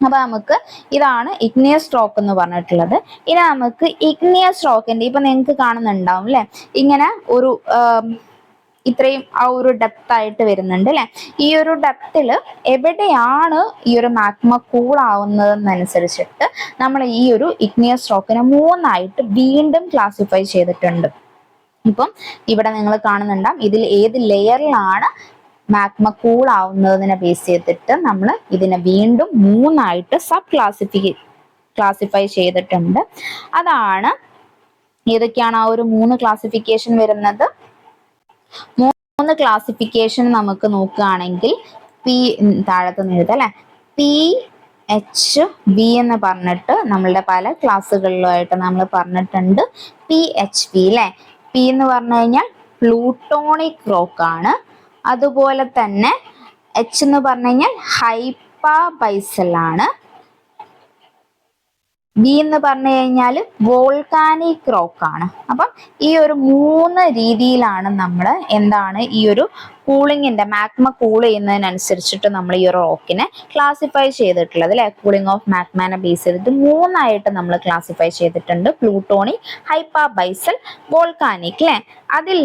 അപ്പൊ നമുക്ക് ഇതാണ് ഇഗ്നിയസ് റോക്ക് എന്ന് പറഞ്ഞിട്ടുള്ളത്. ഇനി നമുക്ക് ഇഗ്നിയസ് റോക്കിന്റെ ഇപ്പൊ നിങ്ങൾക്ക് കാണുന്നുണ്ടാവും അല്ലെ, ഇങ്ങനെ ഒരു ഇത്രയും ആ ഒരു ഡെപ്ത് ആയിട്ട് വരുന്നുണ്ട് അല്ലെ. ഈ ഒരു ഡെപ്തില് എവിടെയാണ് ഈ ഒരു മാഗ്മ കൂൾ ആവുന്നതെന്നനുസരിച്ചിട്ട് നമ്മൾ ഈ ഒരു ഇഗ്നിയസ് റോക്കിനെ 3ആയിട്ട് വീണ്ടും ക്ലാസിഫൈ ചെയ്തിട്ടുണ്ട്. ഇപ്പം ഇവിടെ നിങ്ങൾ കാണുന്നുണ്ടാവും ഇതിൽ ഏത് ലെയറിലാണ് മാഗ്മ കൂൾ ആവുന്നതിനെ ബേസ് ചെയ്തിട്ട് നമ്മൾ ഇതിനെ വീണ്ടും 3ആയിട്ട് സബ് ക്ലാസിഫൈ ചെയ്തിട്ടുണ്ട്. അതാണ് ഏതൊക്കെയാണ് ആ ഒരു 3 ക്ലാസിഫിക്കേഷൻ വരുന്നത്. 3 ക്ലാസിഫിക്കേഷൻ നമുക്ക് നോക്കുകയാണെങ്കിൽ താഴത്ത് എഴുതാം അല്ലെ. PHV എന്ന് പറഞ്ഞിട്ട് നമ്മളുടെ പല ക്ലാസ്സുകളിലുമായിട്ട് നമ്മൾ പറഞ്ഞിട്ടുണ്ട്. PHV അല്ലെ. P എന്ന് പറഞ്ഞു കഴിഞ്ഞാൽ പ്ലൂട്ടോണിക് റോക്ക് ആണ്. അതുപോലെ തന്നെ H എന്ന് പറഞ്ഞു കഴിഞ്ഞാൽ ഹൈപ്പാബൈസൽ ആണ്. ബി എന്ന് പറഞ്ഞു കഴിഞ്ഞാൽ വോൾക്കാനിക് റോക്ക് ആണ്. അപ്പം ഈ ഒരു 3 രീതിയിലാണ് നമ്മൾ എന്താണ് ഈ ഒരു കൂളിങ്ങിന്റെ മാഗ്മ കൂൾ ചെയ്യുന്നതിനനുസരിച്ചിട്ട് നമ്മൾ ഈ ഒരു റോക്കിനെ ക്ലാസിഫൈ ചെയ്തിട്ടുള്ളത് അല്ലെ. കൂളിംഗ് ഓഫ് മാഗ്മാനെ ബേസ് ചെയ്തിട്ട് 3ആയിട്ട് നമ്മൾ ക്ലാസിഫൈ ചെയ്തിട്ടുണ്ട്. പ്ലൂട്ടോണിക്, ഹൈപ്പാബൈസൽ, വോൾക്കാനിക് അല്ലെ. അതിൽ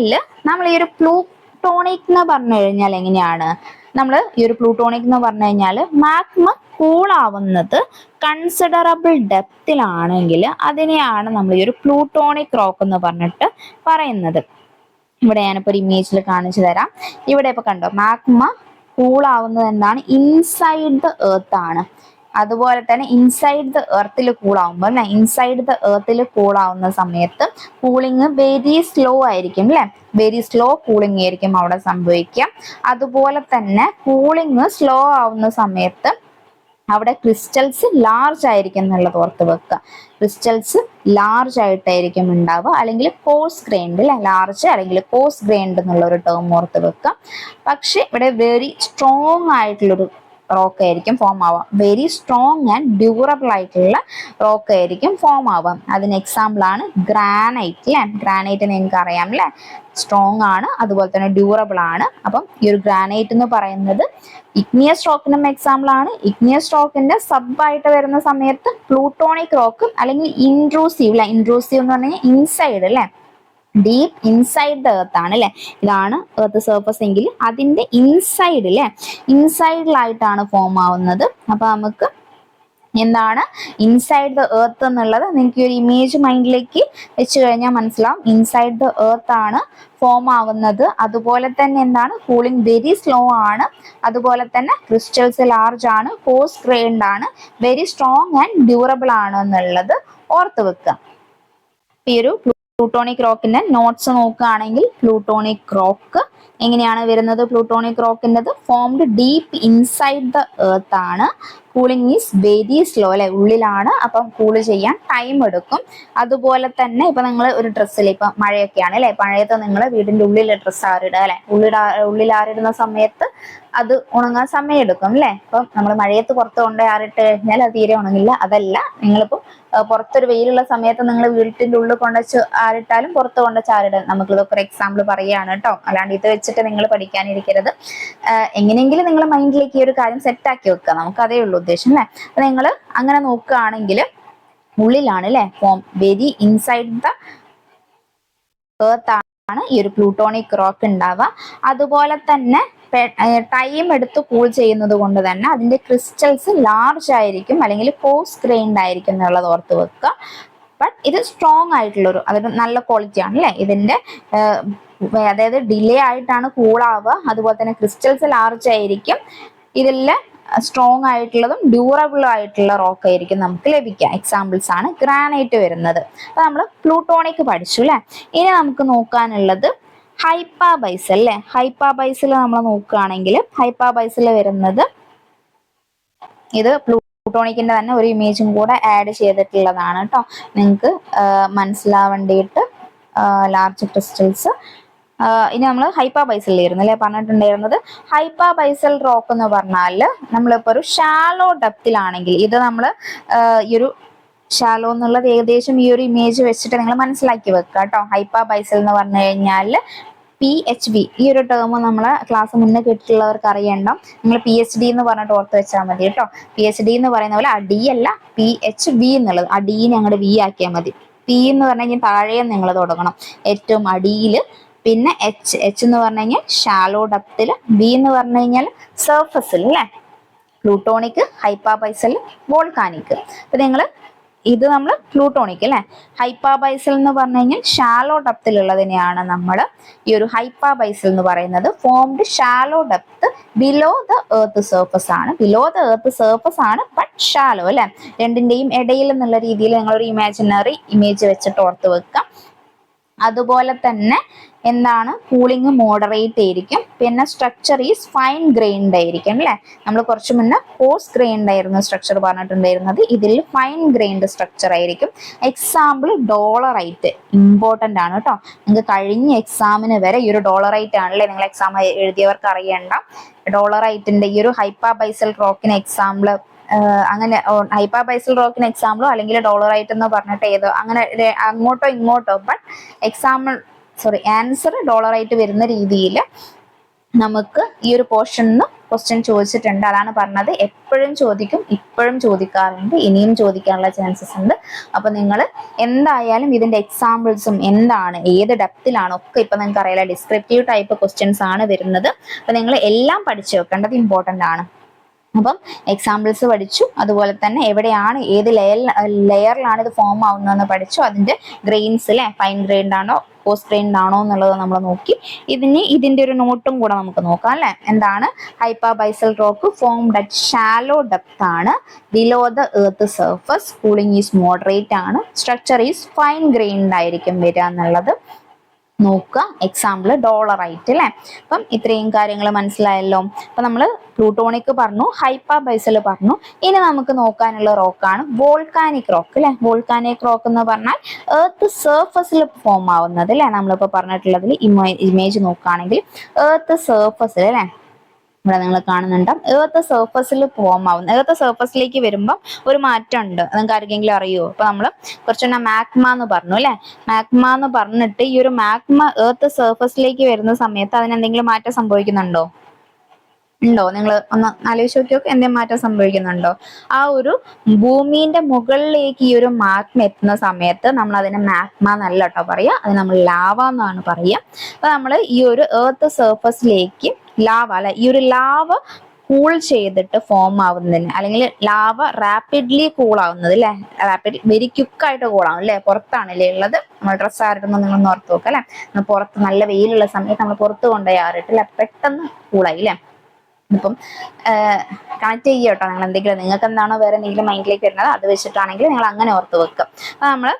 നമ്മൾ ഈ ഒരു പ്ലൂട്ടോണിക് എന്ന് പറഞ്ഞു കഴിഞ്ഞാൽ എങ്ങനെയാണ്, നമ്മൾ ഈ ഒരു പ്ലൂട്ടോണിക് എന്ന് പറഞ്ഞു കഴിഞ്ഞാൽ മാഗ്മ കൂൾ ആവുന്നത് കൺസിഡറബിൾ ഡെപ്തിലാണെങ്കിൽ അതിനെയാണ് നമ്മൾ ഈ ഒരു പ്ലൂട്ടോണിക് റോക്ക് എന്ന് പറഞ്ഞിട്ട് പറയുന്നത്. ഇവിടെ ഞാനിപ്പോ ഒരു ഇമേജിൽ കാണിച്ചു തരാം. ഇവിടെ ഇപ്പൊ കണ്ടോ, മാഗ്മ കൂൾ ആവുന്നത് എന്താണ്, ഇൻസൈഡ് ദ എർത്ത് ആണ്. അതുപോലെ തന്നെ ഇൻസൈഡ് ദ എർത്തിൽ കൂളാവുമ്പോൾ അല്ലെ, ഇൻസൈഡ് ദ എർത്തിൽ കൂളാവുന്ന സമയത്ത് കൂളിംഗ് വെരി സ്ലോ ആയിരിക്കും അല്ലെ, വെരി സ്ലോ കൂളിംഗ് ആയിരിക്കും അവിടെ സംഭവിക്കുക. അതുപോലെ തന്നെ കൂളിംഗ് സ്ലോ ആവുന്ന സമയത്ത് അവിടെ ക്രിസ്റ്റൽസ് ലാർജ് ആയിരിക്കും എന്നുള്ളത് ഓർത്ത് വെക്കുക. ക്രിസ്റ്റൽസ് ലാർജ് ആയിട്ടായിരിക്കും ഉണ്ടാവുക, അല്ലെങ്കിൽ കോഴ്സ് ഗ്രെയിൻഡ് അല്ലെ, ലാർജ് അല്ലെങ്കിൽ കോഴ്സ് ഗ്രെയിൻഡ് എന്നുള്ള ഒരു ടേം ഓർത്ത് വെക്കുക. പക്ഷെ ഇവിടെ വെരി സ്ട്രോങ് ആയിട്ടുള്ളൊരു റോക്ക് ആയിരിക്കും ഫോം ആവാം. വെരി സ്ട്രോങ് ആൻഡ് ഡ്യൂറബിൾ ആയിട്ടുള്ള റോക്ക് ആയിരിക്കും ഫോം ആവാം. അതിന് എക്സാമ്പിൾ ആണ് ഗ്രാനൈറ്റ് അല്ലെ. ഗ്രാനൈറ്റ് നിങ്ങൾക്ക് അറിയാം അല്ലെ, സ്ട്രോങ് ആണ്, അതുപോലെ തന്നെ ഡ്യൂറബിൾ ആണ്. അപ്പം ഈ ഒരു ഗ്രാനൈറ്റ് എന്ന് പറയുന്നത് ഇഗ്നിയസ് റോക്കിനും എക്സാമ്പിൾ ആണ്. ഇഗ്നിയസ് റോക്കിന്റെ സബ് ആയിട്ട് വരുന്ന സമയത്ത് പ്ലൂട്ടോണിക് റോക്ക് അല്ലെങ്കിൽ ഇൻട്രൂസീവ് അല്ലെ, ഇൻട്രൂസീവ് എന്ന് പറഞ്ഞാൽ ഇൻസൈഡ് അല്ലെ, ഡീപ്പ് ഇൻസൈഡ് ദ എർത്ത് ആണ് അല്ലെ. ഇതാണ് എർത്ത് സർഫസ് എങ്കിൽ അതിന്റെ ഇൻസൈഡ് അല്ലെ, ഇൻസൈഡിലായിട്ടാണ് ഫോം ആവുന്നത്. അപ്പൊ നമുക്ക് എന്താണ് ഇൻസൈഡ് ദ എർത്ത് എന്നുള്ളത് നിങ്ങൾക്ക് ഒരു ഇമേജ് മൈൻഡിലേക്ക് വെച്ച് കഴിഞ്ഞാൽ മനസ്സിലാവും. ഇൻസൈഡ് ദ എർത്ത് ആണ് ഫോം ആവുന്നത്. അതുപോലെ തന്നെ എന്താണ്, കൂളിംഗ് വെരി സ്ലോ ആണ്, അതുപോലെ തന്നെ ക്രിസ്റ്റൽസ് ലാർജ് ആണ്, കോഴ്സ് ഗ്രെയിൻഡ് ആണ്, വെരി സ്ട്രോങ് ആൻഡ് ഡ്യൂറബിൾ ആണ് എന്നുള്ളത് ഓർത്ത് വെക്കുക. ഈ ഒരു പ്ലൂട്ടോണിക് റോക്കിന്റെ നോട്ട്സ് നോക്കുകയാണെങ്കിൽ പ്ലൂട്ടോണിക് റോക്ക് എങ്ങനെയാണ് വരുന്നത്, പ്ലൂട്ടോണിക് റോക്കിൻ്റെത് formed deep inside the earth ആണ്. കൂളിംഗ് ഈസ് വെരി സ്ലോ അല്ലെ, ഉള്ളിലാണ്, അപ്പം കൂള് ചെയ്യാൻ ടൈം എടുക്കും. അതുപോലെ തന്നെ ഇപ്പൊ നിങ്ങൾ ഒരു ഡ്രസ്സിൽ, ഇപ്പൊ മഴയൊക്കെയാണ് അല്ലെ, മഴയത്ത് നിങ്ങൾ വീടിന്റെ ഉള്ളിൽ ഡ്രസ്സ് ആറിടുക അല്ലെ, ഉള്ളിൽ ആറിടുന്ന സമയത്ത് അത് ഉണങ്ങാൻ സമയം എടുക്കും അല്ലെ. അപ്പം നമ്മൾ മഴയത്ത് പുറത്ത് കൊണ്ട് ആറിട്ട് കഴിഞ്ഞാൽ അത് തീരെ ഉണങ്ങില്ല. അതല്ല, നിങ്ങളിപ്പം പുറത്തൊരു വെയിലുള്ള സമയത്ത് നിങ്ങൾ വീട്ടിന്റെ ഉള്ളിൽ കൊണ്ടുവച്ച് ആറിട്ടാലും പുറത്ത് കൊണ്ടുവച്ച് ആറിടാൻ, നമുക്കിതൊക്കെ ഒരു എക്സാമ്പിൾ പറയുകയാണ് കേട്ടോ, അല്ലാണ്ട് ഇത് വെച്ചിട്ട് നിങ്ങൾ പഠിക്കാനിരിക്കരുത്. എങ്ങനെയെങ്കിലും നിങ്ങൾ മൈൻഡിലേക്ക് ഈ ഒരു കാര്യം സെറ്റ് ആക്കി വെക്കുക, നമുക്ക് അതേ ഉള്ളൂ ഉദ്ദേശം അല്ലെ. അപ്പൊ നിങ്ങൾ അങ്ങനെ നോക്കുകയാണെങ്കിൽ ഉള്ളിലാണ് അല്ലെ, form very inside the earth ആണ് ഈ ഒരു പ്ലൂട്ടോണിക് റോക്ക് ഉണ്ടാവുക. അതുപോലെ തന്നെ ടൈം എടുത്ത് കൂൾ ചെയ്യുന്നത് കൊണ്ട് തന്നെ അതിന്റെ ക്രിസ്റ്റൽസ് ലാർജ് ആയിരിക്കും അല്ലെങ്കിൽ കോഴ്സ് ഗ്രെയിൻഡ് ആയിരിക്കും എന്നുള്ളത് ഓർത്ത് വെക്കുക. ബട്ട് ഇത് സ്ട്രോങ് ആയിട്ടുള്ളൊരു, അതൊരു നല്ല ക്വാളിറ്റി ആണ് അല്ലെ ഇതിന്റെ. അതായത് ഡിലേ ആയിട്ടാണ് കൂൾ ആവുക, അതുപോലെ തന്നെ ക്രിസ്റ്റൽസ് ലാർജ് ആയിരിക്കും. ഇതിൽ സ്ട്രോങ് ആയിട്ടുള്ളതും ഡ്യൂറബിളും ആയിട്ടുള്ള റോക്ക് ആയിരിക്കും നമുക്ക് ലഭിക്കുക. എക്സാമ്പിൾസ് ആണ് ഗ്രാനൈറ്റ് വരുന്നത്. അപ്പൊ നമ്മൾ പ്ലൂട്ടോണിക് പഠിച്ചു അല്ലെ. ഇനി നമുക്ക് നോക്കാനുള്ളത് ഹൈപ്പാബൈസൽ അല്ലെ. ഹൈപ്പാബൈസൽ നമ്മൾ നോക്കുകയാണെങ്കിൽ ഹൈപ്പാബൈസൽ വരുന്നത്, ഇത് പ്ലൂട്ടോണിക്കിന്റെ തന്നെ ഒരു ഇമേജും കൂടെ ആഡ് ചെയ്തിട്ടുള്ളതാണ് കേട്ടോ, നിങ്ങൾക്ക് മനസ്സിലാവേണ്ടിയിട്ട്. Large crystals. ഇനി നമ്മൾ ഹൈപ്പാബൈസലിലായിരുന്നു അല്ലെ പറഞ്ഞിട്ടുണ്ടായിരുന്നത്. ഹൈപ്പാബൈസൽ റോക്ക് എന്ന് പറഞ്ഞാൽ നമ്മളിപ്പോ ഒരു ഷാലോ ഡെപ്തിലാണെങ്കിൽ, ഇത് നമ്മൾ ഈ ഒരു ഷാലോ എന്നുള്ളത് ഏകദേശം ഈ ഒരു ഇമേജ് വെച്ചിട്ട് നിങ്ങൾ മനസ്സിലാക്കി വെക്കുക കേട്ടോ. ഹൈപ്പാബൈസൽ എന്ന് പറഞ്ഞു കഴിഞ്ഞാൽ PHV, ഈ ഒരു ടേം നമ്മളെ ക്ലാസ് മുന്നേ കേട്ടിട്ടുള്ളവർക്ക് അറിയണ്ട, നിങ്ങൾ PhD എന്ന് പറഞ്ഞിട്ട് ഓർത്ത് വെച്ചാൽ മതി കേട്ടോ. PhD എന്ന് പറയുന്ന പോലെ D അല്ല, PHV എന്നുള്ളത്, ആ D ഞങ്ങളുടെ V ആക്കിയാൽ മതി. P എന്ന് പറഞ്ഞു കഴിഞ്ഞാൽ താഴെ നിങ്ങൾ തുടങ്ങണം, ഏറ്റവും അടിയിൽ. പിന്നെ H എന്ന് പറഞ്ഞു കഴിഞ്ഞാൽ ഷാലോ ഡെപ്തിൽ, V എന്ന് പറഞ്ഞു കഴിഞ്ഞാൽ സർഫസിൽ അല്ലെ. Plutonic, hypabyssal, volcanic. അപ്പൊ നിങ്ങൾ ഇത് നമ്മൾ പ്ലൂട്ടോണിക് അല്ലെ. ഹൈപ്പാബൈസൽ എന്ന് പറഞ്ഞു കഴിഞ്ഞാൽ ഷാലോ ഡെപ്തിലുള്ളതിനെയാണ് നമ്മൾ ഈ ഒരു ഹൈപ്പാബൈസൽ എന്ന് പറയുന്നത്. Formed shallow depth below the earth surface ആണ്, ബിലോ ദ എർത്ത് സർഫസ് ആണ്, ബട്ട് ഷാലോ അല്ലെ. രണ്ടിന്റെയും ഇടയിൽ എന്നുള്ള രീതിയിൽ നിങ്ങളൊരു ഇമാജിനറി ഇമേജ് വെച്ചിട്ട് ഓർത്ത് വെക്കാം. അതുപോലെ തന്നെ എന്താണ് കൂളിംഗ് മോഡറേറ്റ് ആയിരിക്കും. പിന്നെ സ്ട്രക്ചർ ഈസ് ഫൈൻ ഗ്രെയിൻഡ് ആയിരിക്കും അല്ലെ. നമ്മൾ കുറച്ച് മുന്നേ കോഴ്സ് ഗ്രെയിൻഡ് ആയിരുന്നു സ്ട്രക്ചർ പറഞ്ഞിട്ടുണ്ടായിരുന്നത്, ഇതിൽ ഫൈൻ ഗ്രെയിൻഡ് സ്ട്രക്ചർ ആയിരിക്കും. എക്സാമ്പിൾ ഡോളറൈറ്റ് ഇമ്പോർട്ടന്റ് ആണ് കേട്ടോ. നിങ്ങൾക്ക് കഴിഞ്ഞ എക്സാമിന് വരെ ഈ ഒരു ഡോളറൈറ്റ് ആണല്ലേ നിങ്ങൾ എക്സാം എഴുതിയവർക്ക് അറിയേണ്ട. ഡോളറൈറ്റിന്റെ ഈ ഒരു ഹൈപ്പാബൈസൽ റോക്കിന് എക്സാമ്പിൾ അങ്ങനെ ഹൈപ്പാബൈസൽ റോക്കിന് എക്സാമ്പിളോ അല്ലെങ്കിൽ ഡോളറൈറ്റ് എന്ന് പറഞ്ഞിട്ട് ഏതോ അങ്ങനെ അങ്ങോട്ടോ ഇങ്ങോട്ടോ, ബട്ട് എക്സാമ്പിൾ ആൻസർ ഡോളറൈറ്റ് വരുന്ന രീതിയിൽ നമുക്ക് ഈ ഒരു പോർഷനിൽ ക്വസ്റ്റ്യൻ ചോദിച്ചിട്ടുണ്ട്. അതാണ് പറഞ്ഞത്, എപ്പോഴും ചോദിക്കും, ഇപ്പോഴും ചോദിക്കാറുണ്ട്, ഇനിയും ചോദിക്കാനുള്ള ചാൻസസ് ഉണ്ട്. അപ്പൊ നിങ്ങൾ എന്തായാലും ഇതിന്റെ എക്സാമ്പിൾസും എന്താണ് ഏത് ഡെപ്തിലാണ് ഒക്കെ ഇപ്പൊ നിങ്ങൾക്ക് അറിയില്ല, ഡിസ്ക്രിപ്റ്റീവ് ടൈപ്പ് ക്വസ്റ്റ്യൻസ് ആണ് വരുന്നത്. അപ്പൊ നിങ്ങൾ എല്ലാം പഠിച്ചു വെക്കേണ്ടത് ഇമ്പോർട്ടന്റ് ആണ്. അപ്പം എക്സാമ്പിൾസ് പഠിച്ചു, അതുപോലെ തന്നെ എവിടെയാണ് ഏത് ലെയറിലാണ് ഇത് ഫോം ആവുന്നതെന്ന് പഠിച്ചു. അതിന്റെ ഗ്രെയിൻസ് അല്ലെ, ഫൈൻ ഗ്രെയിൻഡ് ആണോ കോസ് ഗ്രെയിൻഡ് ആണോ എന്നുള്ളത് നമ്മൾ നോക്കി. ഇതിന്റെ ഒരു നോട്ടും കൂടെ നമുക്ക് നോക്കാം അല്ലെ. എന്താണ് hypabyssal rock formed at shallow depth ആണ്, below the earth surface, cooling is moderate ആണ്, സ്ട്രക്ചർ ഈസ് ഫൈൻ ഗ്രെയിൻഡ് ആയിരിക്കും വരിക എന്നുള്ളത് നോക്കുക. എക്സാമ്പിൾ ഡോളറൈറ്റ് അല്ലെ. അപ്പം ഇത്രയും കാര്യങ്ങൾ മനസ്സിലായല്ലോ. അപ്പൊ നമ്മൾ പ്ലൂട്ടോണിക് പറഞ്ഞു, ഹൈപ്പാബൈസൽ പറഞ്ഞു. ഇനി നമുക്ക് നോക്കാനുള്ള റോക്കാണ് വോൾക്കാനിക് റോക്ക് അല്ലെ. വോൾക്കാനിക് റോക്ക് എന്ന് പറഞ്ഞാൽ എർത്ത് സർഫസിൽ ഫോം ആവുന്നത് അല്ലെ. നമ്മളിപ്പോ പറഞ്ഞിട്ടുള്ളതിൽ ഇമേജ് നോക്കുകയാണെങ്കിൽ എർത്ത് സർഫസിൽ അല്ലെ, ഇവിടെ നിങ്ങൾ കാണുന്നുണ്ട് എർത്ത് സർഫസിൽ ഫോം ആവുന്നത്. എർത്ത് സർഫസിലേക്ക് വരുമ്പോൾ ഒരു മാറ്റം ഉണ്ട്, നിങ്ങൾക്ക് ആർക്കെങ്കിലും അറിയോ? അപ്പൊ നമ്മൾ കുറച്ചെണ്ണം മാഗ്മ എന്ന് പറഞ്ഞു അല്ലെ. മാഗ്മ എന്ന് പറഞ്ഞിട്ട് ഈ ഒരു മാഗ്മ എർത്ത് സർഫസിലേക്ക് വരുന്ന സമയത്ത് അതിനെന്തെങ്കിലും മാറ്റം സംഭവിക്കുന്നുണ്ടോ? ഉണ്ടോ? നിങ്ങൾ ഒന്ന് ആലോചിച്ച് നോക്കിയോക്കെ, എന്തെങ്കിലും മാറ്റം സംഭവിക്കുന്നുണ്ടോ? ആ ഒരു ഭൂമിന്റെ മുകളിലേക്ക് ഈ ഒരു മാഗ്മ എത്തുന്ന സമയത്ത് നമ്മൾ അതിനെ മാഗ്മ എന്നല്ല കേട്ടോ പറയാ, അത് നമ്മൾ ലാവ എന്നാണ് പറയുക. അപ്പൊ നമ്മൾ ഈ ഒരു എർത്ത് സർഫസിലേക്ക് ലാവ അല്ലെ, ഈ ഒരു ലാവ കൂൾ ചെയ്തിട്ട് ഫോം ആവുന്നതിന്, അല്ലെങ്കിൽ ലാവ റാപ്പിഡ്ലി കൂൾ ആവുന്നത് അല്ലെ, റാപ്പിഡ് വെരി ക്വിക്കായിട്ട് കൂൾ ആവും അല്ലെ, പുറത്താണല്ലേ ഉള്ളത്. നമ്മൾ ഡ്രസ്സ് ആറിടുമ്പോൾ നിങ്ങളൊന്ന് ഓർത്ത് നോക്കുക അല്ലെ, പുറത്ത് നല്ല വെയിലുള്ള സമയത്ത് നമ്മൾ പുറത്ത് കൊണ്ടുപോയി ആറിട്ടില്ല, പെട്ടെന്ന് കൂളായി അല്ലെ. ഇപ്പം കണക്ട് ചെയ്യുക കേട്ടോ, നിങ്ങൾ എന്തെങ്കിലും നിങ്ങൾക്ക് എന്താണോ വേറെ എന്തെങ്കിലും മൈൻഡിലേക്ക് വരുന്നത് അത് വെച്ചിട്ടാണെങ്കിൽ നിങ്ങൾ അങ്ങനെ ഓർത്ത് വെക്കുക. അപ്പൊ നമ്മൾ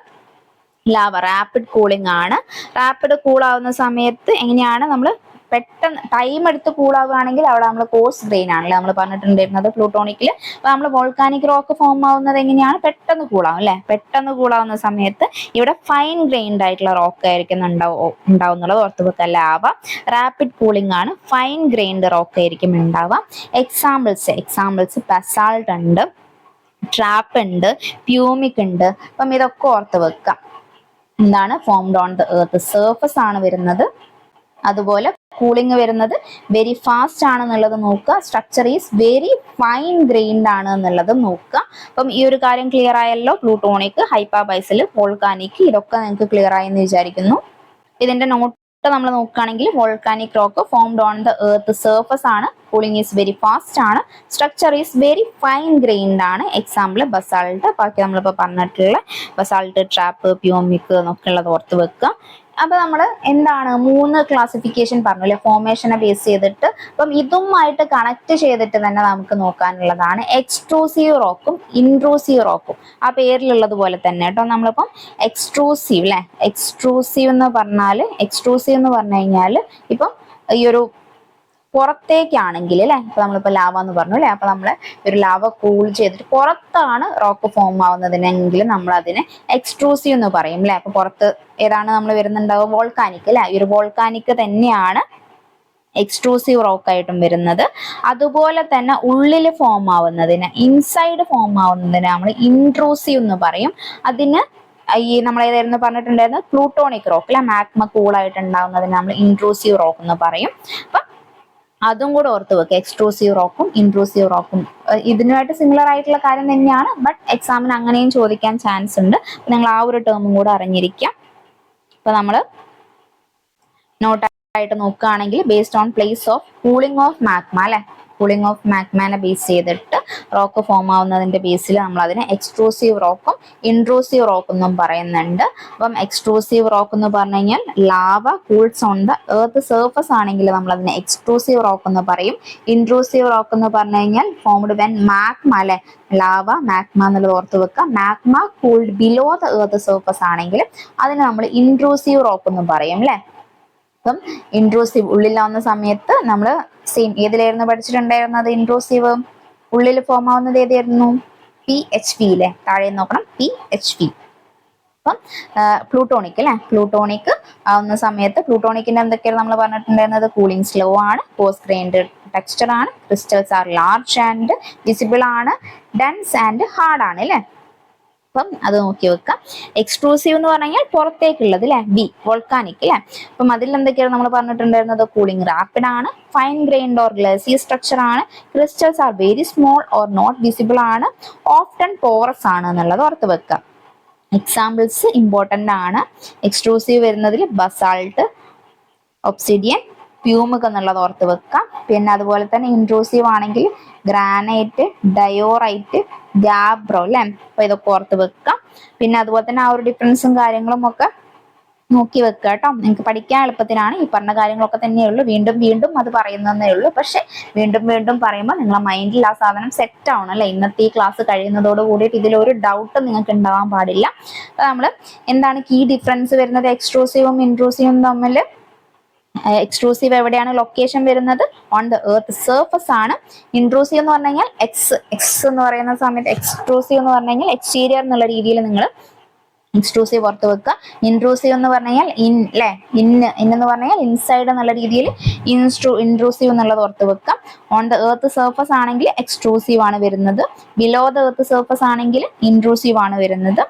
ലാവ റാപ്പിഡ് കൂളിംഗ് ആണ്. റാപ്പിഡ് കൂൾ ആവുന്ന സമയത്ത് എങ്ങനെയാണ് നമ്മൾ പെട്ടെന്ന് ടൈം എടുത്ത് കൂളാവുകയാണെങ്കിൽ അവിടെ നമ്മൾ കോഴ്സ് ഗ്രെയിൻ ആണല്ലേ നമ്മൾ പറഞ്ഞിട്ടുണ്ടായിരുന്നത് പ്ലൂട്ടോണിക്കിൽ. അപ്പൊ നമ്മൾ വോൾക്കാനിക് റോക്ക് ഫോം ആവുന്നത് എങ്ങനെയാണ്? പെട്ടെന്ന് കൂളാവും അല്ലെ. പെട്ടെന്ന് കൂളാവുന്ന സമയത്ത് ഇവിടെ ഫൈൻ ഗ്രെയിൻഡ് ആയിട്ടുള്ള റോക്ക് ആയിരിക്കും ഉണ്ടാവുന്നുള്ളത് ഓർത്ത് വെക്കുക. ലാവ റാപ്പിഡ് കൂളിംഗ് ആണ്, ഫൈൻ ഗ്രെയിൻഡ് റോക്ക് ആയിരിക്കും ഉണ്ടാവുക. എക്സാമ്പിൾസ് ബസാൾട്ട് ഉണ്ട്, ട്രാപ്പ് ഉണ്ട്, പ്യൂമിക് ഉണ്ട്. അപ്പം ഇതൊക്കെ ഓർത്ത് വെക്കുക. എന്താണ് formed on the earth surface ആണ് വരുന്നത്. അതുപോലെ കൂളിംഗ് വരുന്നത് വെരി ഫാസ്റ്റ് ആണെന്നുള്ളത് നോക്കുക. Structure is very fine grained ആണ് എന്നുള്ളത് നോക്കുക. അപ്പം ഈ ഒരു കാര്യം ക്ലിയർ ആയല്ലോ. പ്ലൂട്ടോണിക്, ഹൈപ്പാബൈസൽ, വോൾക്കാനിക് ഇതൊക്കെ നിങ്ങൾക്ക് ക്ലിയർ ആയെന്ന് വിചാരിക്കുന്നു. ഇതിന്റെ നോട്ട് നമ്മൾ നോക്കുകയാണെങ്കിൽ volcanic rock formed on the earth surface ആണ്, കൂളിംഗ് ഈസ് വെരി ഫാസ്റ്റ് ആണ്, structure is very fine grained ആണ്. എക്സാമ്പിൾ ബസാൾട്ട്, ബാക്കി നമ്മളിപ്പോൾ പറഞ്ഞിട്ടുള്ള ബസാൾട്ട്, ട്രാപ്പ്, പ്യൂമിക് എന്നൊക്കെ ഉള്ളത് ഓർത്ത് വെക്കുക. അപ്പൊ നമ്മൾ എന്താണ് 3 ക്ലാസിഫിക്കേഷൻ പറഞ്ഞു അല്ലെ, ഫോർമേഷനെ ബേസ് ചെയ്തിട്ട്. അപ്പം ഇതുമായിട്ട് കണക്ട് ചെയ്തിട്ട് തന്നെ നമുക്ക് നോക്കാനുള്ളതാണ് എക്സ്ട്രൂസീവ് റോക്കും ഇൻട്രൂസീവ് റോക്കും. ആ പേരിലുള്ളത് പോലെ തന്നെ കേട്ടോ. നമ്മളിപ്പം എക്സ്ട്രൂസീവ് അല്ലെ, എക്സ്ട്രൂസീവ് എന്ന് പറഞ്ഞു കഴിഞ്ഞാൽ ഇപ്പം ഈ ഒരു പുറത്തേക്കാണെങ്കിൽ അല്ലെ, ഇപ്പൊ നമ്മളിപ്പോ ലാവ എന്ന് പറഞ്ഞു അല്ലെ, അപ്പൊ നമ്മള് ഒരു ലാവ കൂൾ ചെയ്തിട്ട് പുറത്താണ് റോക്ക് ഫോം ആവുന്നതിനെങ്കിൽ നമ്മൾ അതിനെ എക്സ്ട്രൂസീവ് എന്ന് പറയും അല്ലെ. അപ്പൊ പുറത്ത് ഏതാണ് നമ്മൾ വരുന്നുണ്ടാവുക? വോൾക്കാനിക് അല്ലെ. ഈ ഒരു വോൾക്കാനിക് തന്നെയാണ് എക്സ്ട്രൂസീവ് റോക്ക് ആയിട്ടും വരുന്നത്. അതുപോലെ തന്നെ ഉള്ളിൽ ഫോം ആവുന്നതിന്, ഇൻസൈഡ് ഫോം ആവുന്നതിന് നമ്മൾ ഇൻട്രൂസീവ് എന്ന് പറയും. അതിന് ഈ നമ്മൾ ഏതായിരുന്നു പറഞ്ഞിട്ടുണ്ടായിരുന്നു? പ്ലൂട്ടോണിക് റോക്ക് അല്ലെ, മാഗ്മ കൂളായിട്ട് ഉണ്ടാവുന്നതിന് നമ്മൾ ഇൻട്രൂസീവ് റോക്ക് എന്ന് പറയും. അപ്പൊ അതും കൂടെ ഓർത്ത് വെക്കുക. എക്സ്ട്രൂസീവ് റോക്കും ഇൻട്രൂസീവ് റോക്കും ഇതിനുമായിട്ട് സിമിലർ ആയിട്ടുള്ള കാര്യം തന്നെയാണ്, ബട്ട് എക്സാമിന് അങ്ങനെയും ചോദിക്കാൻ ചാൻസ് ഉണ്ട്. നിങ്ങൾ ആ ഒരു ടേമും കൂടെ അറിഞ്ഞിരിക്കാം. അപ്പൊ നമ്മൾ നോട്ടായിട്ട് നോക്കുകയാണെങ്കിൽ based on place of cooling of magma അല്ലെ, കൂളിംഗ് ഓഫ് മാഗ്മാനെ ബേസ് ചെയ്തിട്ട് റോക്ക് ഫോം ആവുന്നതിന്റെ ബേസിൽ നമ്മൾ അതിനെ എക്സ്ട്രൂസീവ് റോക്കും ഇൻട്രൂസീവ് റോക്ക് എന്നും പറയുന്നുണ്ട്. അപ്പം എക്സ്ട്രൂസീവ് റോക്ക് എന്ന് പറഞ്ഞു കഴിഞ്ഞാൽ lava cools on the earth surface ആണെങ്കിൽ നമ്മൾ അതിനെ എക്സ്ട്രൂസീവ് റോക്ക് എന്ന് പറയും. ഇൻട്രൂസീവ് റോക്ക് എന്ന് പറഞ്ഞു കഴിഞ്ഞാൽ ഫോംഡ് വെൻ മാഗ്മ അല്ലെ, ലാവ മാഗ്മ എന്നുള്ളത് ഓർത്ത് വെക്കുക. Magma cooled below the earth surface ആണെങ്കിൽ അതിനെ നമ്മൾ ഇൻട്രൂസീവ് റോക്ക് എന്ന് പറയും അല്ലെ. അപ്പം ഇൻട്രൂസീവ് ഉള്ളിലാവുന്ന സമയത്ത് നമ്മൾ സെയിം ഏതിലായിരുന്നു പഠിച്ചിട്ടുണ്ടായിരുന്നത്? ഇൻട്രൂസീവ് ഉള്ളിൽ ഫോം ആവുന്നത് ഏതായിരുന്നു? PHV അല്ലെ, താഴെ നോക്കണം, PHV. അപ്പം പ്ലൂട്ടോണിക് അല്ലെ, പ്ലൂട്ടോണിക് ആവുന്ന സമയത്ത് പ്ലൂട്ടോണിക്കിന്റെ എന്തൊക്കെയാണ് നമ്മൾ പറഞ്ഞിട്ടുണ്ടായിരുന്നത്? കൂളിംഗ് സ്ലോ ആണ്, കോഴ്സ് ഗ്രൈൻഡ് ടെക്സ്ചർ ആണ്, crystals are large and visible ആണ്, ഡെൻസ് ആൻഡ് ഹാർഡ് ആണ് അല്ലെ. അപ്പം അത് നോക്കി വെക്കാം. എക്സ്ട്രൂസീവ് എന്ന് പറഞ്ഞാൽ പുറത്തേക്കുള്ളത് അല്ലെ, ബി വോൾക്കാനിക് അല്ലെ. അപ്പം അതിൽ എന്തൊക്കെയാണ് നമ്മൾ പറഞ്ഞിട്ടുണ്ടായിരുന്നത്? കൂളിംഗ് റാപ്പിഡ് ആണ്, fine grained or glassy structure ആണ്, crystals are very small or not visible ആണ്, ഓഫ്റ്റൻ പോറസ് ആണ് എന്നുള്ളത് ഓർത്ത് വെക്കാം. എക്സാമ്പിൾസ് ഇമ്പോർട്ടന്റ് ആണ്. എക്സ്ട്രൂസീവ് വരുന്നതിൽ ബസാൾട്ട്, ഒബ്സിഡിയൻ, പ്യൂമിക് എന്നുള്ളത് ഓർത്ത് വെക്കാം. പിന്നെ അതുപോലെ തന്നെ ഇൻട്രൂസീവ് ആണെങ്കിൽ ഗ്രാനൈറ്റ്, ഡയോറൈറ്റ്, ഗാബ്രോ അല്ലെ. അപ്പൊ ഇതൊക്കെ ഓർത്ത് വെക്കാം. പിന്നെ അതുപോലെ തന്നെ ആ ഒരു ഡിഫറൻസും കാര്യങ്ങളും ഒക്കെ നോക്കി വെക്കുക കേട്ടോ. നിങ്ങൾക്ക് പഠിക്കാൻ എളുപ്പത്തിനാണ് ഈ പറഞ്ഞ കാര്യങ്ങളൊക്കെ തന്നെയുള്ളൂ. വീണ്ടും വീണ്ടും അത് പറയുന്നതേ ഉള്ളൂ. പക്ഷെ വീണ്ടും വീണ്ടും പറയുമ്പോൾ നിങ്ങളെ മൈൻഡിൽ ആ സാധനം സെറ്റ് ആവണം അല്ലെ. ഇന്നത്തെ ഈ ക്ലാസ് കഴിയുന്നതോട് കൂടിയിട്ട് ഇതിലൊരു ഡൗട്ട് നിങ്ങൾക്ക് ഉണ്ടാവാൻ പാടില്ല. അപ്പൊ നമ്മൾ എന്താണ് കീ ഡിഫറൻസ് വരുന്നത് എക്സ്ട്രൂസീവും ഇൻട്രൂസീവും തമ്മിൽ? എക്സ്ട്രൂസീവ് എവിടെയാണ് ലൊക്കേഷൻ വരുന്നത്? ഓൺ ദ എർത്ത് സർഫസ് ആണ്. ഇൻട്രൂസീവ് എന്ന് പറഞ്ഞു കഴിഞ്ഞാൽ എക്സ് എന്ന് പറയുന്ന സമയത്ത് എക്സ്ട്രൂസീവ് എന്ന് പറഞ്ഞു കഴിഞ്ഞാൽ എക്സ്റ്റീരിയർ എന്നുള്ള രീതിയിൽ നിങ്ങൾ എക്സ്ട്രൂസീവ് ഓർത്ത് വെക്കുക. ഇൻട്രൂസീവ് എന്ന് പറഞ്ഞു കഴിഞ്ഞാൽ എന്ന് പറഞ്ഞു കഴിഞ്ഞാൽ ഇൻസൈഡ് എന്നുള്ള രീതിയിൽ ഇൻട്രൂസീവ് എന്നുള്ളത് ഓർത്ത് വെക്കുക. ഓൺ ദ എർത്ത് സർഫസ് ആണെങ്കിൽ എക്സ്ട്രൂസീവ് ആണ് വരുന്നത്. ബിലോ ദ എർത്ത് സർഫസ് ആണെങ്കിൽ ഇൻട്രൂസീവ് ആണ് വരുന്നത്.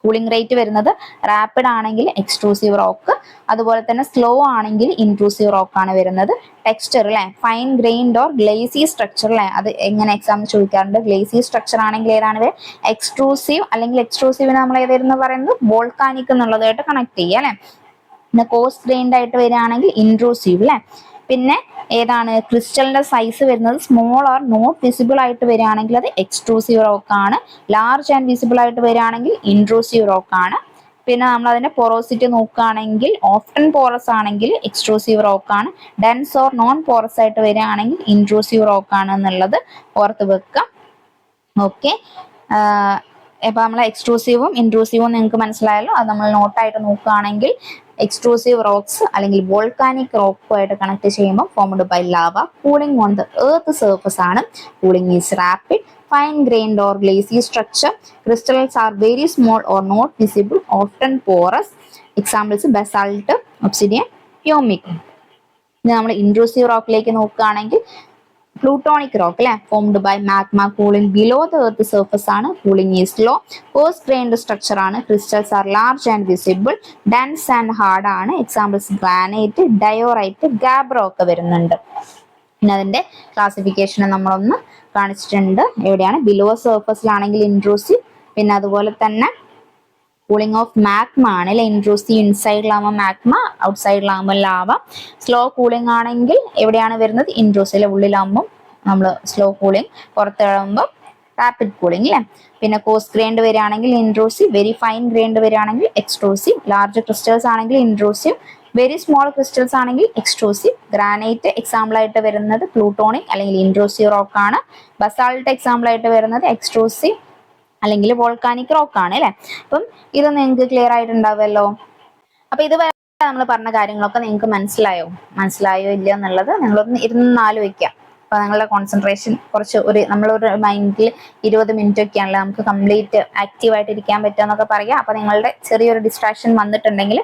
കൂളിംഗ് റേറ്റ് വരുന്നത് റാപ്പിഡ് ആണെങ്കിൽ എക്സ്ട്രൂസീവ് റോക്ക്, അതുപോലെ തന്നെ സ്ലോ ആണെങ്കിൽ ഇൻട്രൂസീവ് റോക്ക് ആണ് വരുന്നത്. ടെക്സ്ചർ അല്ലെ, fine grained or glassy structure അല്ലെ, അത് എങ്ങനെ എക്സാമിന് ചോദിക്കാറുണ്ട്. ഗ്ലേസി സ്ട്രക്ചർ ആണെങ്കിൽ ഏതാണ് എക്സ്ട്രൂസീവ്, അല്ലെങ്കിൽ എക്സ്ട്രൂസീവിന് നമ്മൾ ഏതായിരുന്നു പറയുന്നത്? വോൾക്കാനിക് എന്നുള്ളതായിട്ട് കണക്ട് ചെയ്യുക അല്ലെ. പിന്നെ കോഴ്സ് ഗ്രൈൻഡ് ആയിട്ട് വരികയാണെങ്കിൽ ഇൻട്രൂസീവ് അല്ലെ. പിന്നെ ഏതാണ്? ക്രിസ്റ്റലിന്റെ സൈസ് വരുന്നത് സ്മോൾ ഓർ നോട്ട് വിസിബിൾ ആയിട്ട് വരികയാണെങ്കിൽ അത് എക്സ്ട്രൂസീവ് റോക്ക് ആണ്. ലാർജ് ആൻഡ് വിസിബിൾ ആയിട്ട് വരികയാണെങ്കിൽ ഇൻട്രൂസീവ് റോക്ക് ആണ്. പിന്നെ നമ്മൾ അതിന്റെ പോറോസിറ്റി നോക്കുകയാണെങ്കിൽ ഓഫ്റ്റൻ പോറസ് ആണെങ്കിൽ എക്സ്ട്രൂസീവ് റോക്ക് ആണ്. ഡെൻസ് ഓർ നോൺ പോറസ് ആയിട്ട് വരികയാണെങ്കിൽ ഇൻട്രൂസീവ് റോക്ക് ആണ് എന്നുള്ളത് ഓർത്ത് വെക്കുക. ഓക്കെ, ഇപ്പൊ നമ്മൾ എക്സ്ട്രൂസീവും ഇൻട്രൂസീവും നിങ്ങൾക്ക് മനസ്സിലായല്ലോ. അത് നമ്മൾ നോട്ടായിട്ട് നോക്കുകയാണെങ്കിൽ എക്സ്ട്രൂസീവ് റോക്സ് അല്ലെങ്കിൽ വോൾക്കാനിക് റോക്കുമായിട്ട് കണക്ട് ചെയ്യുമ്പോൾ formed by lava, cooling on the earth surface ആണ്. Cooling is rapid, fine grained or glassy structure, crystals are very small or not visible, often porous. Examples basalt, obsidian, pumice. ഇനി നമ്മൾ intrusive റോക്കിലേക്ക് നോക്കുകയാണെങ്കിൽ plutonic rock അല്ലെ, formed by magma cooling below the earth surface ആണ്. Cooling is low, coarse grained structure ആണ്, crystals are large and visible, dense and hard ആണ്. Examples granite, diorite, gabbro ഒക്കെ വരുന്നുണ്ട്. പിന്നെ അതിന്റെ ക്ലാസിഫിക്കേഷൻ നമ്മളൊന്ന് കാണിച്ചിട്ടുണ്ട്. എവിടെയാണ്? ബിലോ സർഫസിലാണെങ്കിൽ ഇൻട്രൂസീവ്, പിന്നെ അതുപോലെ തന്നെ കൂളിംഗ് ഓഫ് മാഗ്മ ആണ് അല്ലെ. ഇൻട്രൂസീവ് ഇൻസൈഡിലാകുമ്പോൾ മാഗ്മ, ഔട്ട്സൈഡിലാകുമ്പോൾ ലാവ. സ്ലോ കൂളിംഗ് ആണെങ്കിൽ എവിടെയാണ് വരുന്നത്? ഇൻട്രൂസീവിലെ ഉള്ളിലാകുമ്പോൾ നമ്മൾ സ്ലോ കൂളിംഗ്, പുറത്തിറങ്ങുമ്പോൾ റാപ്പിഡ് കൂളിംഗ് അല്ലെ. പിന്നെ കോഴ്സ് ഗ്രൈൻഡ് വരികയാണെങ്കിൽ ഇൻട്രൂസീവ്, വെരി ഫൈൻ ഗ്രൈൻഡ് വരികയാണെങ്കിൽ എക്സ്ട്രൂസീവ്, ലാർജ് ക്രിസ്റ്റൽസ് ആണെങ്കിൽ ഇൻട്രൂസീവ്, വെരി സ്മോൾ ക്രിസ്റ്റൽസ് ആണെങ്കിൽ എക്സ്ട്രൂസീവ്. ഗ്രാനൈറ്റ് എക്സാമ്പിൾ ആയിട്ട് വരുന്നത് പ്ലൂട്ടോണിക് അല്ലെങ്കിൽ ഇൻട്രൂസീവ് റോക്ക് ആണ്. ബസാൾട്ട് എക്സാമ്പിൾ ആയിട്ട് വരുന്നത് എക്സ്ട്രൂസീവ് അല്ലെങ്കിൽ വോൾക്കാനിക് റോക്ക് ആണ് അല്ലെ. അപ്പം ഇത് നിങ്ങൾക്ക് ക്ലിയർ ആയിട്ടുണ്ടാവുമല്ലോ. അപ്പൊ ഇതുവരെ നമ്മൾ പറഞ്ഞ കാര്യങ്ങളൊക്കെ നിങ്ങൾക്ക് മനസ്സിലായോ ഇല്ലയോ എന്നുള്ളത് നിങ്ങളൊന്ന് ഇരുന്ന് ആലോചിക്കാം. അപ്പൊ നിങ്ങളുടെ കോൺസെൻട്രേഷൻ കുറച്ച് നമ്മളൊരു മൈൻഡിൽ 20 മിനിറ്റ് ഒക്കെയാണല്ലോ നമുക്ക് കംപ്ലീറ്റ് ആക്റ്റീവായിട്ട് ഇരിക്കാൻ പറ്റുക എന്നൊക്കെ പറയാം. അപ്പൊ നിങ്ങളുടെ ചെറിയൊരു ഡിസ്ട്രാക്ഷൻ വന്നിട്ടുണ്ടെങ്കിൽ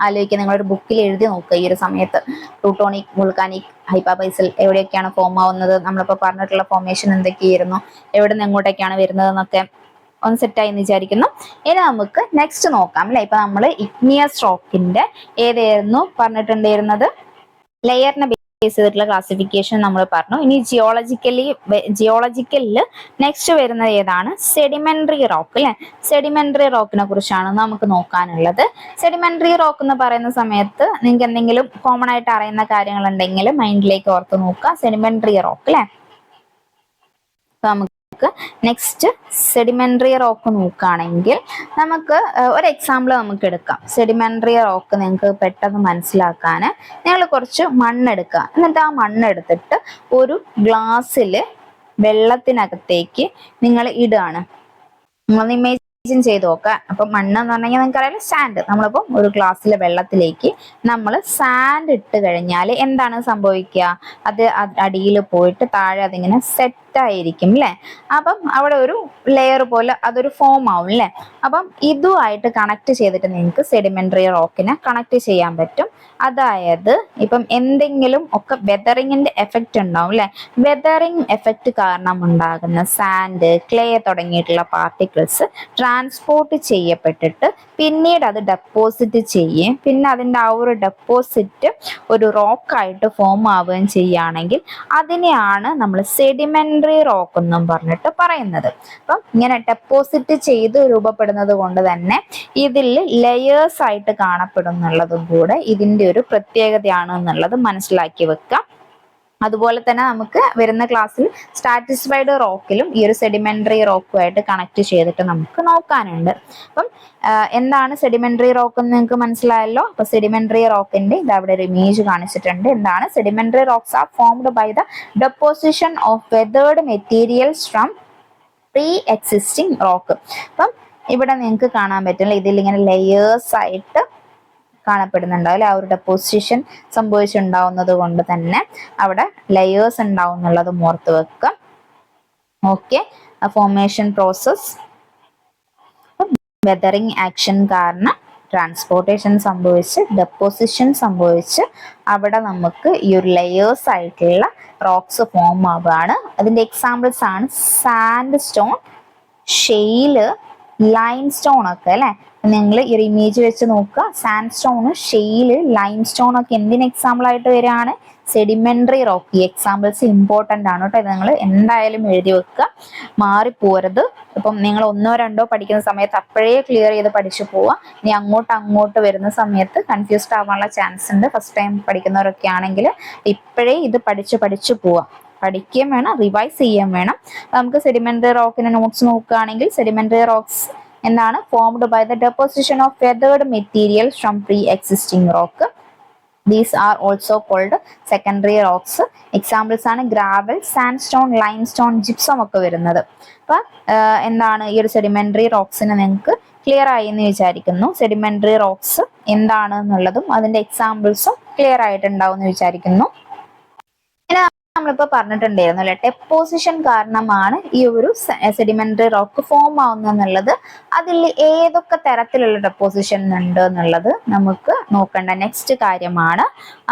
ആലോചിക്കുക, നിങ്ങളൊരു ബുക്കിൽ എഴുതി നോക്കുക ഈ ഒരു സമയത്ത് പ്ലൂട്ടോണിക്, വോൾക്കാനിക്, ഹൈപ്പാബൈസൽ എവിടെയൊക്കെയാണ് ഫോം ആവുന്നത്, നമ്മളിപ്പോൾ പറഞ്ഞിട്ടുള്ള ഫോർമേഷൻ എന്തൊക്കെയായിരുന്നു, എവിടെ നിന്ന് എങ്ങോട്ടേക്കാണ് വരുന്നത് എന്നൊക്കെ ഒന്ന് സെറ്റായി എന്ന് വിചാരിക്കുന്നു. ഇനി നമുക്ക് നെക്സ്റ്റ് നോക്കാം അല്ലെ. ഇപ്പൊ നമ്മൾ ഇഗ്നിയസ് റോക്കിന്റെ ഏതായിരുന്നു പറഞ്ഞിട്ടുണ്ടായിരുന്നത്? ലെയറിനെ ബേസ് ചെയ്തിട്ടുള്ള ക്ലാസിഫിക്കേഷൻ നമ്മൾ പറഞ്ഞു. ഇനി ജിയോളജിക്കലില് നെക്സ്റ്റ് വരുന്നത് ഏതാണ്? സെഡിമെന്ററി റോക്ക് അല്ലെ. സെഡിമെന്ററി റോക്കിനെ കുറിച്ചാണ് നമുക്ക് നോക്കാനുള്ളത്. സെഡിമെന്ററി റോക്ക് എന്ന് പറയുന്ന സമയത്ത് നിങ്ങൾക്ക് എന്തെങ്കിലും കോമൺ ആയിട്ട് അറിയുന്ന കാര്യങ്ങൾ ഉണ്ടെങ്കിൽ മൈൻഡിലേക്ക് ഓർത്ത് നോക്കുക. സെഡിമെന്ററി റോക്ക് അല്ലെ. നമുക്ക് നെക്സ്റ്റ് സെഡിമെന്ററി റോക്ക് നോക്കുകയാണെങ്കിൽ നമുക്ക് ഒരു എക്സാമ്പിൾ നമുക്ക് എടുക്കാം. സെഡിമെന്ററി റോക്ക് നിങ്ങൾക്ക് പെട്ടെന്ന് മനസ്സിലാക്കാൻ നിങ്ങൾ കുറച്ച് മണ്ണെടുക്കുക. എന്നിട്ട് ആ മണ്ണെടുത്തിട്ട് ഒരു ഗ്ലാസ്സിൽ വെള്ളത്തിനകത്തേക്ക് നിങ്ങൾ ഇടുകയാണ്. നമ്മൾ ഇമേജിൻ ചെയ്ത് നോക്കുക. അപ്പൊ മണ്ണ് എന്ന് പറഞ്ഞാൽ നിങ്ങൾക്ക് അറിയാലോ, സാൻഡ്. നമ്മളിപ്പം ഒരു ഗ്ലാസ്സിലെ വെള്ളത്തിലേക്ക് നമ്മൾ സാൻഡ് ഇട്ട് കഴിഞ്ഞാൽ എന്താണ് സംഭവിക്കുക? അത് അടിയിൽ പോയിട്ട് താഴെ അതിങ്ങനെ സെറ്റ് ആയിരിക്കും അല്ലെ. അപ്പം അവിടെ ഒരു ലെയർ പോലെ അതൊരു ഫോം ആവും അല്ലെ. അപ്പം ഇതുമായിട്ട് കണക്ട് ചെയ്തിട്ട് നിങ്ങൾക്ക് സെഡിമെന്ററി റോക്കിനെ കണക്ട് ചെയ്യാൻ പറ്റും. അതായത് ഇപ്പം എന്തെങ്കിലും ഒക്കെ വെതറിങ്ങിന്റെ എഫക്റ്റ് ഉണ്ടാവും അല്ലെ. വെതറിങ് എഫക്റ്റ് കാരണം ഉണ്ടാകുന്ന സാൻഡ്, ക്ലേ തുടങ്ങിയിട്ടുള്ള പാർട്ടിക്കിൾസ് ട്രാൻസ്പോർട്ട് ചെയ്യപ്പെട്ടിട്ട് പിന്നീട് അത് ഡെപ്പോസിറ്റ് ചെയ്യും. പിന്നെ അതിൻ്റെ ആ ഒരു ഡെപ്പോസിറ്റ് ഒരു റോക്കായിട്ട് ഫോം ആവുകയും ചെയ്യുകയാണെങ്കിൽ അതിനെയാണ് നമ്മൾ സെഡിമെന്ററി റോക്ക് എന്നും പറഞ്ഞിട്ട് പറയുന്നത്. അപ്പം ഇങ്ങനെ ഡെപ്പോസിറ്റ് ചെയ്ത് രൂപപ്പെടുന്നത് കൊണ്ട് തന്നെ ഇതിൽ ലെയേഴ്സ് ആയിട്ട് കാണപ്പെടുന്നുള്ളതും കൂടെ ഇതിന്റെ ഒരു പ്രത്യേകതയാണ് എന്നുള്ളത് മനസ്സിലാക്കി വെക്കുക. അതുപോലെ തന്നെ നമുക്ക് വരുന്ന ക്ലാസ്സിൽ സ്ട്രാറ്റിസ്ഫൈഡ് റോക്കിലും ഈ ഒരു സെഡിമെന്ററി റോക്കുമായിട്ട് കണക്ട് ചെയ്തിട്ട് നമുക്ക് നോക്കാനുണ്ട്. അപ്പം എന്താണ് സെഡിമെന്ററി റോക്ക് എന്ന് നിങ്ങൾക്ക് മനസ്സിലായല്ലോ. അപ്പൊ സെഡിമെന്ററി റോക്കിന്റെ ഇത് അവിടെ ഒരു ഇമേജ് കാണിച്ചിട്ടുണ്ട്. എന്താണ്? Sedimentary rocks are formed by the deposition of weathered materials from pre existing rock. അപ്പം ഇവിടെ നിങ്ങൾക്ക് കാണാൻ പറ്റില്ല, ഇതിൽ ഇങ്ങനെ ലെയേഴ്സ് ആയിട്ട് കാണപ്പെടുന്നുണ്ടാവും അല്ലെ. ആ ഒരു ഡെപ്പോസിഷൻ സംഭവിച്ചുണ്ടാവുന്നത് കൊണ്ട് തന്നെ അവിടെ ലെയേഴ്സ് ഉണ്ടാവും എന്നുള്ളത് ഓർത്ത് വെക്കുക. Okay, formation process weathering action കാരണം ട്രാൻസ്പോർട്ടേഷൻ സംഭവിച്ച് ഡെപ്പോസിഷൻ സംഭവിച്ച് അവിടെ നമുക്ക് ഈ ഒരു ലെയേഴ്സ് ആയിട്ടുള്ള റോക്സ് ഫോം ആവുകയാണ്. അതിന്റെ എക്സാമ്പിൾസ് ആണ് സാൻഡ് സ്റ്റോൺ, ഷെയില്, ലൈം സ്റ്റോൺ ഒക്കെ അല്ലെ. നിങ്ങൾ ഈ ഒരു ഇമേജ് വെച്ച് നോക്കുക. സാൻഡ് സ്റ്റോൺ, ഷെയില്, ലൈം സ്റ്റോൺ ഒക്കെ എന്തിന് എക്സാമ്പിൾ ആയിട്ട് വരികയാണ്? Sedimentary rock. ഈ എക്സാമ്പിൾസ് ഇമ്പോർട്ടന്റ് ആണ് കേട്ടോ. ഇത് നിങ്ങൾ എന്തായാലും എഴുതി വെക്കുക, മാറിപ്പോരുത്. ഇപ്പം നിങ്ങൾ 1 or 2 പഠിക്കുന്ന സമയത്ത് അപ്പോഴേ ക്ലിയർ ചെയ്ത് പഠിച്ചു പോവുക. ഇനി അങ്ങോട്ട് വരുന്ന സമയത്ത് കൺഫ്യൂസ്ഡ് ആവാനുള്ള ചാൻസ് ഉണ്ട്. ഫസ്റ്റ് ടൈം പഠിക്കുന്നവരൊക്കെ ആണെങ്കിൽ ഇപ്പോഴേ ഇത് പഠിച്ചു പോവുക. പഠിക്കുകയും വേണം, റിവൈസ് ചെയ്യുകയും വേണം. നമുക്ക് സെഡിമെന്ററി റോക്കിന്റെ നോട്ട്സ് നോക്കുകയാണെങ്കിൽ സെഡിമെന്ററി റോക്സ് എന്താണ്? Formed by the deposition of weathered materials from pre existing rock. These are also called secondary rocks. Examples ആണ് gravel, sandstone, limestone, gypsum ഒക്കെ വരുന്നത്. അപ്പൊ എന്താണ് ഈ ഒരു സെഡിമെന്ററി റോക്സിന് നിങ്ങൾക്ക് ക്ലിയർ ആയി എന്ന് വിചാരിക്കുന്നു. സെഡിമെന്ററി റോക്സ് എന്താണ് എന്നുള്ളതും അതിന്റെ എക്സാമ്പിൾസും ക്ലിയർ ആയിട്ടുണ്ടാവും എന്ന് വിചാരിക്കുന്നു. നമ്മളിപ്പോ പറഞ്ഞിട്ടുണ്ടായിരുന്നു അല്ലെ, ഡെപ്പോസിഷൻ കാരണമാണ് ഈ ഒരു സെഡിമെന്ററി റോക്ക് ഫോം ആവുന്നത്. അതിൽ ഏതൊക്കെ തരത്തിലുള്ള ഡെപ്പോസിഷൻ ഉണ്ട് എന്നുള്ളത് നമുക്ക് നോക്കേണ്ട നെക്സ്റ്റ് കാര്യമാണ്.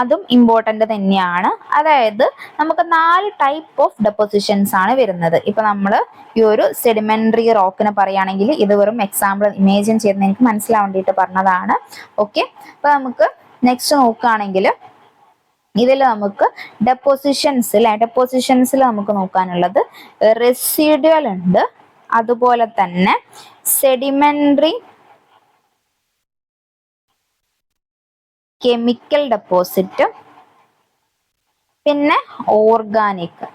അതും ഇമ്പോർട്ടന്റ് തന്നെയാണ്. അതായത് നമുക്ക് 4 ടൈപ്പ് ഓഫ് ഡെപ്പോസിഷൻസ് ആണ് വരുന്നത്. ഇപ്പൊ നമ്മൾ ഈ ഒരു സെഡിമെന്ററി റോക്കിനെ പറയുകയാണെങ്കിൽ ഇത് വെറും എക്സാമ്പിൾ ഇമേജിൻ ചെയ്ത് നിങ്ങൾക്ക് മനസ്സിലാവാൻ വേണ്ടിയിട്ട് പറഞ്ഞതാണ്. ഓക്കെ, അപ്പൊ നമുക്ക് നെക്സ്റ്റ് നോക്കുകയാണെങ്കിൽ ഇതിൽ നമുക്ക് ഡെപ്പോസിഷൻസിൽ നമുക്ക് നോക്കാനുള്ളത് റെസിഡ്യുവൽ ഉണ്ട്, അതുപോലെ തന്നെ സെഡിമെന്ററി, കെമിക്കൽ ഡെപ്പോസിറ്റ്, പിന്നെ ഓർഗാനിക്.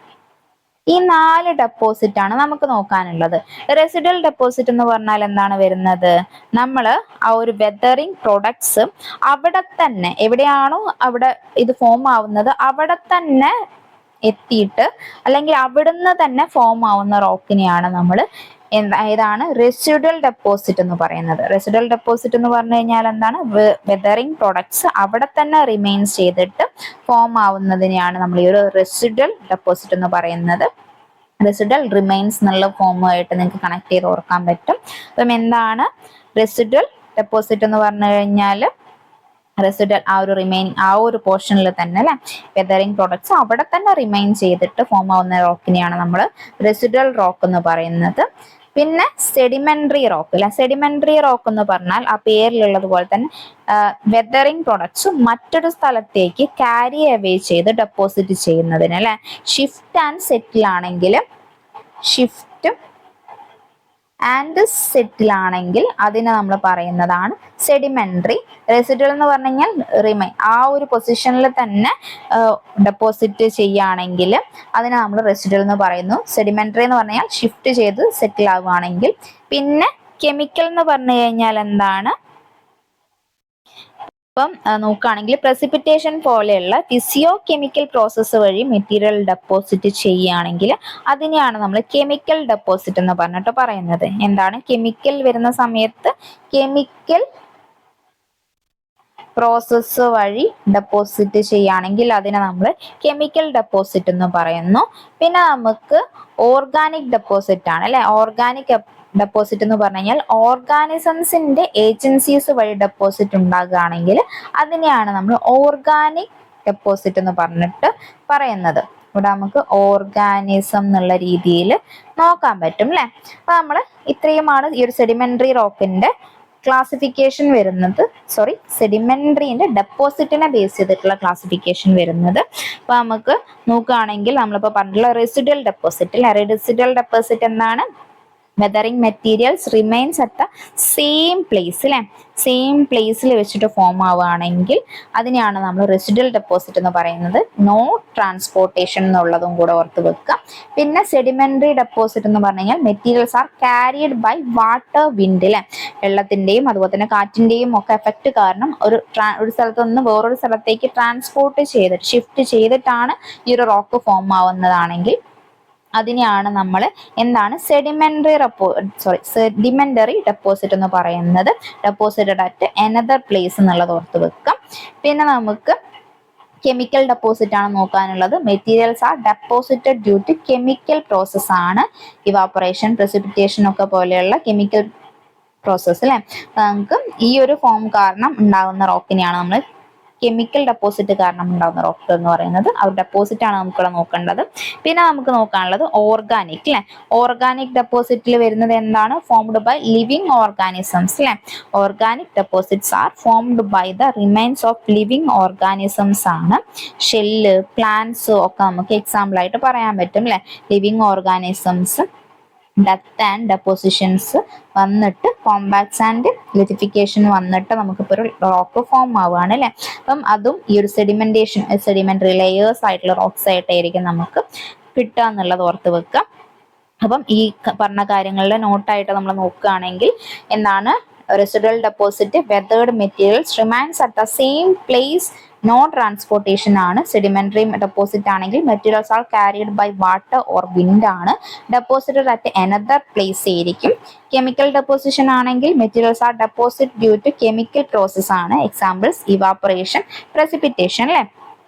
ഈ 4 ഡെപ്പോസിറ്റ് ആണ് നമുക്ക് നോക്കാനുള്ളത്. റെസിഡൽ ഡെപ്പോസിറ്റ് എന്ന് പറഞ്ഞാൽ എന്താണ് വരുന്നത്? നമ്മൾ ആ ഒരു വെതറിങ് പ്രൊഡക്ട്സ് അവിടെ തന്നെ എവിടെയാണോ അവിടെ ഇത് ഫോം ആവുന്നത് അവിടെ തന്നെ എത്തിയിട്ട് അല്ലെങ്കിൽ അവിടുന്ന് തന്നെ ഫോം ആവുന്ന റോക്കിനെയാണ് നമ്മൾ ഏതാണ് റെസിഡൽ ഡെപ്പോസിറ്റ് എന്ന് പറയുന്നത്. റെസിഡൽ ഡെപ്പോസിറ്റ് എന്ന് പറഞ്ഞു കഴിഞ്ഞാൽ എന്താണ്? വെതറിങ് പ്രൊഡക്ട്സ് അവിടെ തന്നെ റിമെയിൻസ് ചെയ്തിട്ട് ഫോം ആവുന്നതിനെയാണ് നമ്മൾ ഈ ഒരു റെസിഡൽ ഡെപ്പോസിറ്റ് എന്ന് പറയുന്നത്. റെസിഡൽ റിമെയിൻസ് എന്നുള്ള ഫോമുമായിട്ട് നിങ്ങൾക്ക് കണക്ട് ചെയ്ത് ഓർക്കാൻ പറ്റും. അപ്പം എന്താണ് റെസിഡൽ ഡെപ്പോസിറ്റ് എന്ന് പറഞ്ഞു കഴിഞ്ഞാൽ റെസിഡൽ ആ ഒരു പോർഷനിൽ തന്നെ അല്ലെ വെതറിങ് പ്രോഡക്ട്സ് അവിടെ തന്നെ റിമെയിൻ ചെയ്തിട്ട് ഫോം ആവുന്ന റോക്കിനെയാണ് നമ്മൾ റെസിഡൽ റോക്ക് എന്ന് പറയുന്നത്. പിന്നെ സെഡിമെന്ററി റോക്ക് അല്ലെ. സെഡിമെന്ററി റോക്ക് എന്ന് പറഞ്ഞാൽ ആ പേരിലുള്ളത് പോലെ തന്നെ വെതറിംഗ് പ്രൊഡക്ട്സ് മറ്റൊരു സ്ഥലത്തേക്ക് ക്യാരി അവേ ചെയ്ത് ഡെപ്പോസിറ്റ് ചെയ്യുന്നതിന് അല്ലെ. ഷിഫ്റ്റ് ആൻഡ് സെറ്റിൽ ആണെങ്കിൽ അതിനെ നമ്മൾ പറയുന്നതാണ് സെഡിമെന്ററി. റെസിഡുവൽ എന്ന് പറഞ്ഞു കഴിഞ്ഞാൽ റിമൈൻ, ആ ഒരു പൊസിഷനിൽ തന്നെ ഡെപ്പോസിറ്റ് ചെയ്യുകയാണെങ്കിൽ അതിനെ നമ്മൾ റെസിഡുവൽ എന്ന് പറയുന്നു. സെഡിമെന്ററി എന്ന് പറഞ്ഞാൽ ഷിഫ്റ്റ് ചെയ്ത് സെറ്റിൽ ആവുകയാണെങ്കിൽ. പിന്നെ കെമിക്കൽ എന്ന് പറഞ്ഞു കഴിഞ്ഞാൽ എന്താണ്? ഇപ്പം നോക്കുകയാണെങ്കിൽ പ്രസിപ്പിറ്റേഷൻ പോലെയുള്ള ഫിസിയോ കെമിക്കൽ പ്രോസസ്സ് വഴി മെറ്റീരിയൽ ഡെപ്പോസിറ്റ് ചെയ്യുകയാണെങ്കിൽ അതിനെയാണ് നമ്മൾ കെമിക്കൽ ഡെപ്പോസിറ്റ് എന്ന് പറഞ്ഞിട്ട് പറയുന്നത്. എന്താണ് കെമിക്കൽ വരുന്ന സമയത്ത്? കെമിക്കൽ പ്രോസസ്സ് വഴി ഡെപ്പോസിറ്റ് ചെയ്യുകയാണെങ്കിൽ അതിനെ നമ്മൾ കെമിക്കൽ ഡെപ്പോസിറ്റ് എന്ന് പറയുന്നു. പിന്നെ നമുക്ക് ഓർഗാനിക് ഡെപ്പോസിറ്റ് ആണ് അല്ലെ. ഓർഗാനിക് ഡെപ്പോസിറ്റ് എന്ന് പറഞ്ഞു കഴിഞ്ഞാൽ ഓർഗാനിസംസിന്റെ ഏജൻസീസ് വഴി ഡെപ്പോസിറ്റ് ഉണ്ടാകുകയാണെങ്കിൽ അതിനെയാണ് നമ്മൾ ഓർഗാനിക് ഡെപ്പോസിറ്റ് എന്ന് പറഞ്ഞിട്ട് പറയുന്നത്. ഇവിടെ നമുക്ക് ഓർഗാനിസം എന്നുള്ള രീതിയിൽ നോക്കാൻ പറ്റും അല്ലെ. അപ്പൊ നമ്മൾ ഇത്രയുമാണ് ഈ ഒരു സെഡിമെന്ററി റോക്കിന്റെ ക്ലാസിഫിക്കേഷൻ വരുന്നത്. സെഡിമെന്ററിന്റെ ഡെപ്പോസിറ്റിനെ ബേസ് ചെയ്തിട്ടുള്ള ക്ലാസിഫിക്കേഷൻ വരുന്നത്. അപ്പൊ നമുക്ക് നോക്കുകയാണെങ്കിൽ നമ്മളിപ്പോ പറഞ്ഞിട്ടുള്ള റെസിഡുവൽ ഡെപ്പോസിറ്റ് എന്താണ്? Weathering materials remains at the same place അല്ലെ. സെയിം പ്ലേസിൽ വെച്ചിട്ട് ഫോം ആവുകയാണെങ്കിൽ അതിനെയാണ് നമ്മൾ റെസിഡുവൽ ഡെപ്പോസിറ്റ് എന്ന് പറയുന്നത്. നോ ട്രാൻസ്പോർട്ടേഷൻ എന്നുള്ളതും കൂടെ ഓർത്ത് വെക്കുക. പിന്നെ സെഡിമെന്ററി ഡെപ്പോസിറ്റ് എന്ന് പറഞ്ഞു കഴിഞ്ഞാൽ materials are carried by water, wind അല്ലെ. വെള്ളത്തിന്റെയും അതുപോലെ തന്നെ കാറ്റിന്റെയും ഒക്കെ എഫക്ട് കാരണം ഒരു സ്ഥലത്ത് നിന്ന് വേറൊരു സ്ഥലത്തേക്ക് ട്രാൻസ്പോർട്ട് ചെയ്തിട്ട് ഷിഫ്റ്റ് ചെയ്തിട്ടാണ് ഈ ഒരു റോക്ക് ഫോം ആവുന്നതാണെങ്കിൽ അതിനെയാണ് നമ്മൾ എന്താണ് സെഡിമെന്ററി ഡെപ്പോസിറ്റ് എന്ന് പറയുന്നത്. ഡെപ്പോസിറ്റഡ് അറ്റ് അനദർ പ്ലേസ് എന്നുള്ളത് ഓർത്ത് വെക്കാം. പിന്നെ നമുക്ക് കെമിക്കൽ ഡെപ്പോസിറ്റ് ആണ് നോക്കാനുള്ളത്. Materials are deposited due to chemical process ആണ്. ഇവാപറേഷൻ, പ്രസിപ്പിറ്റേഷൻ ഒക്കെ പോലെയുള്ള കെമിക്കൽ പ്രോസസ് അല്ലെ. നമുക്ക് ഈ ഒരു ഫോം കാരണം ഉണ്ടാകുന്ന റോക്കിനെയാണ് നമ്മൾ കെമിക്കൽ ഡെപ്പോസിറ്റ് കാരണം ഉണ്ടാകുന്ന റോക്ക് എന്ന് പറയുന്നത്. ആ ഡെപ്പോസിറ്റ് ആണ് നമുക്കിവിടെ നോക്കേണ്ടത്. പിന്നെ നമുക്ക് നോക്കാനുള്ളത് ഓർഗാനിക് അല്ലെ. ഓർഗാനിക് ഡെപ്പോസിറ്റിൽ വരുന്നത് എന്താണ്? ഫോംഡ് ബൈ ലിവിങ് ഓർഗാനിസംസ് അല്ലെ. Organic deposits are formed by the remains of living organisms ആണ്. ഷെല്ല്, പ്ലാന്റ്സ് ഒക്കെ നമുക്ക് എക്സാമ്പിൾ ആയിട്ട് പറയാൻ പറ്റും അല്ലെ. Living organisms death and depositions വന്നിട്ട് കോമ്പാക്ട്സ് ആൻഡ് ലിത്തിഫിക്കേഷൻ വന്നിട്ട് നമുക്കിപ്പോൾ ഒരു റോക്ക് ഫോം ആവുകയാണ് അല്ലെ. അപ്പം അതും ഈ ഒരു സെഡിമെന്ററി ലെയേഴ്സ് ആയിട്ടുള്ള റോക്സ് ആയിട്ടായിരിക്കും നമുക്ക് കിട്ടുക എന്നുള്ളത് ഓർത്ത് വെക്കുക. അപ്പം ഈ പറഞ്ഞ കാര്യങ്ങളുടെ നോട്ടായിട്ട് നമ്മൾ നോക്കുകയാണെങ്കിൽ എന്താണ്? Residual deposit, weathered materials remains at the same place, no transportation ആണ്. സെഡിമെന്ററി ഡെപ്പോസിറ്റ് ആണെങ്കിൽ materials are carried by water or wind ആണ്. ഡെപ്പോസിറ്റഡ് അറ്റ് അനദർ പ്ലേസ് ആയിരിക്കും. കെമിക്കൽ ഡെപ്പോസിഷൻ ആണെങ്കിൽ materials are deposit due to chemical process ആണ്. Examples evaporation, precipitation അല്ലെ.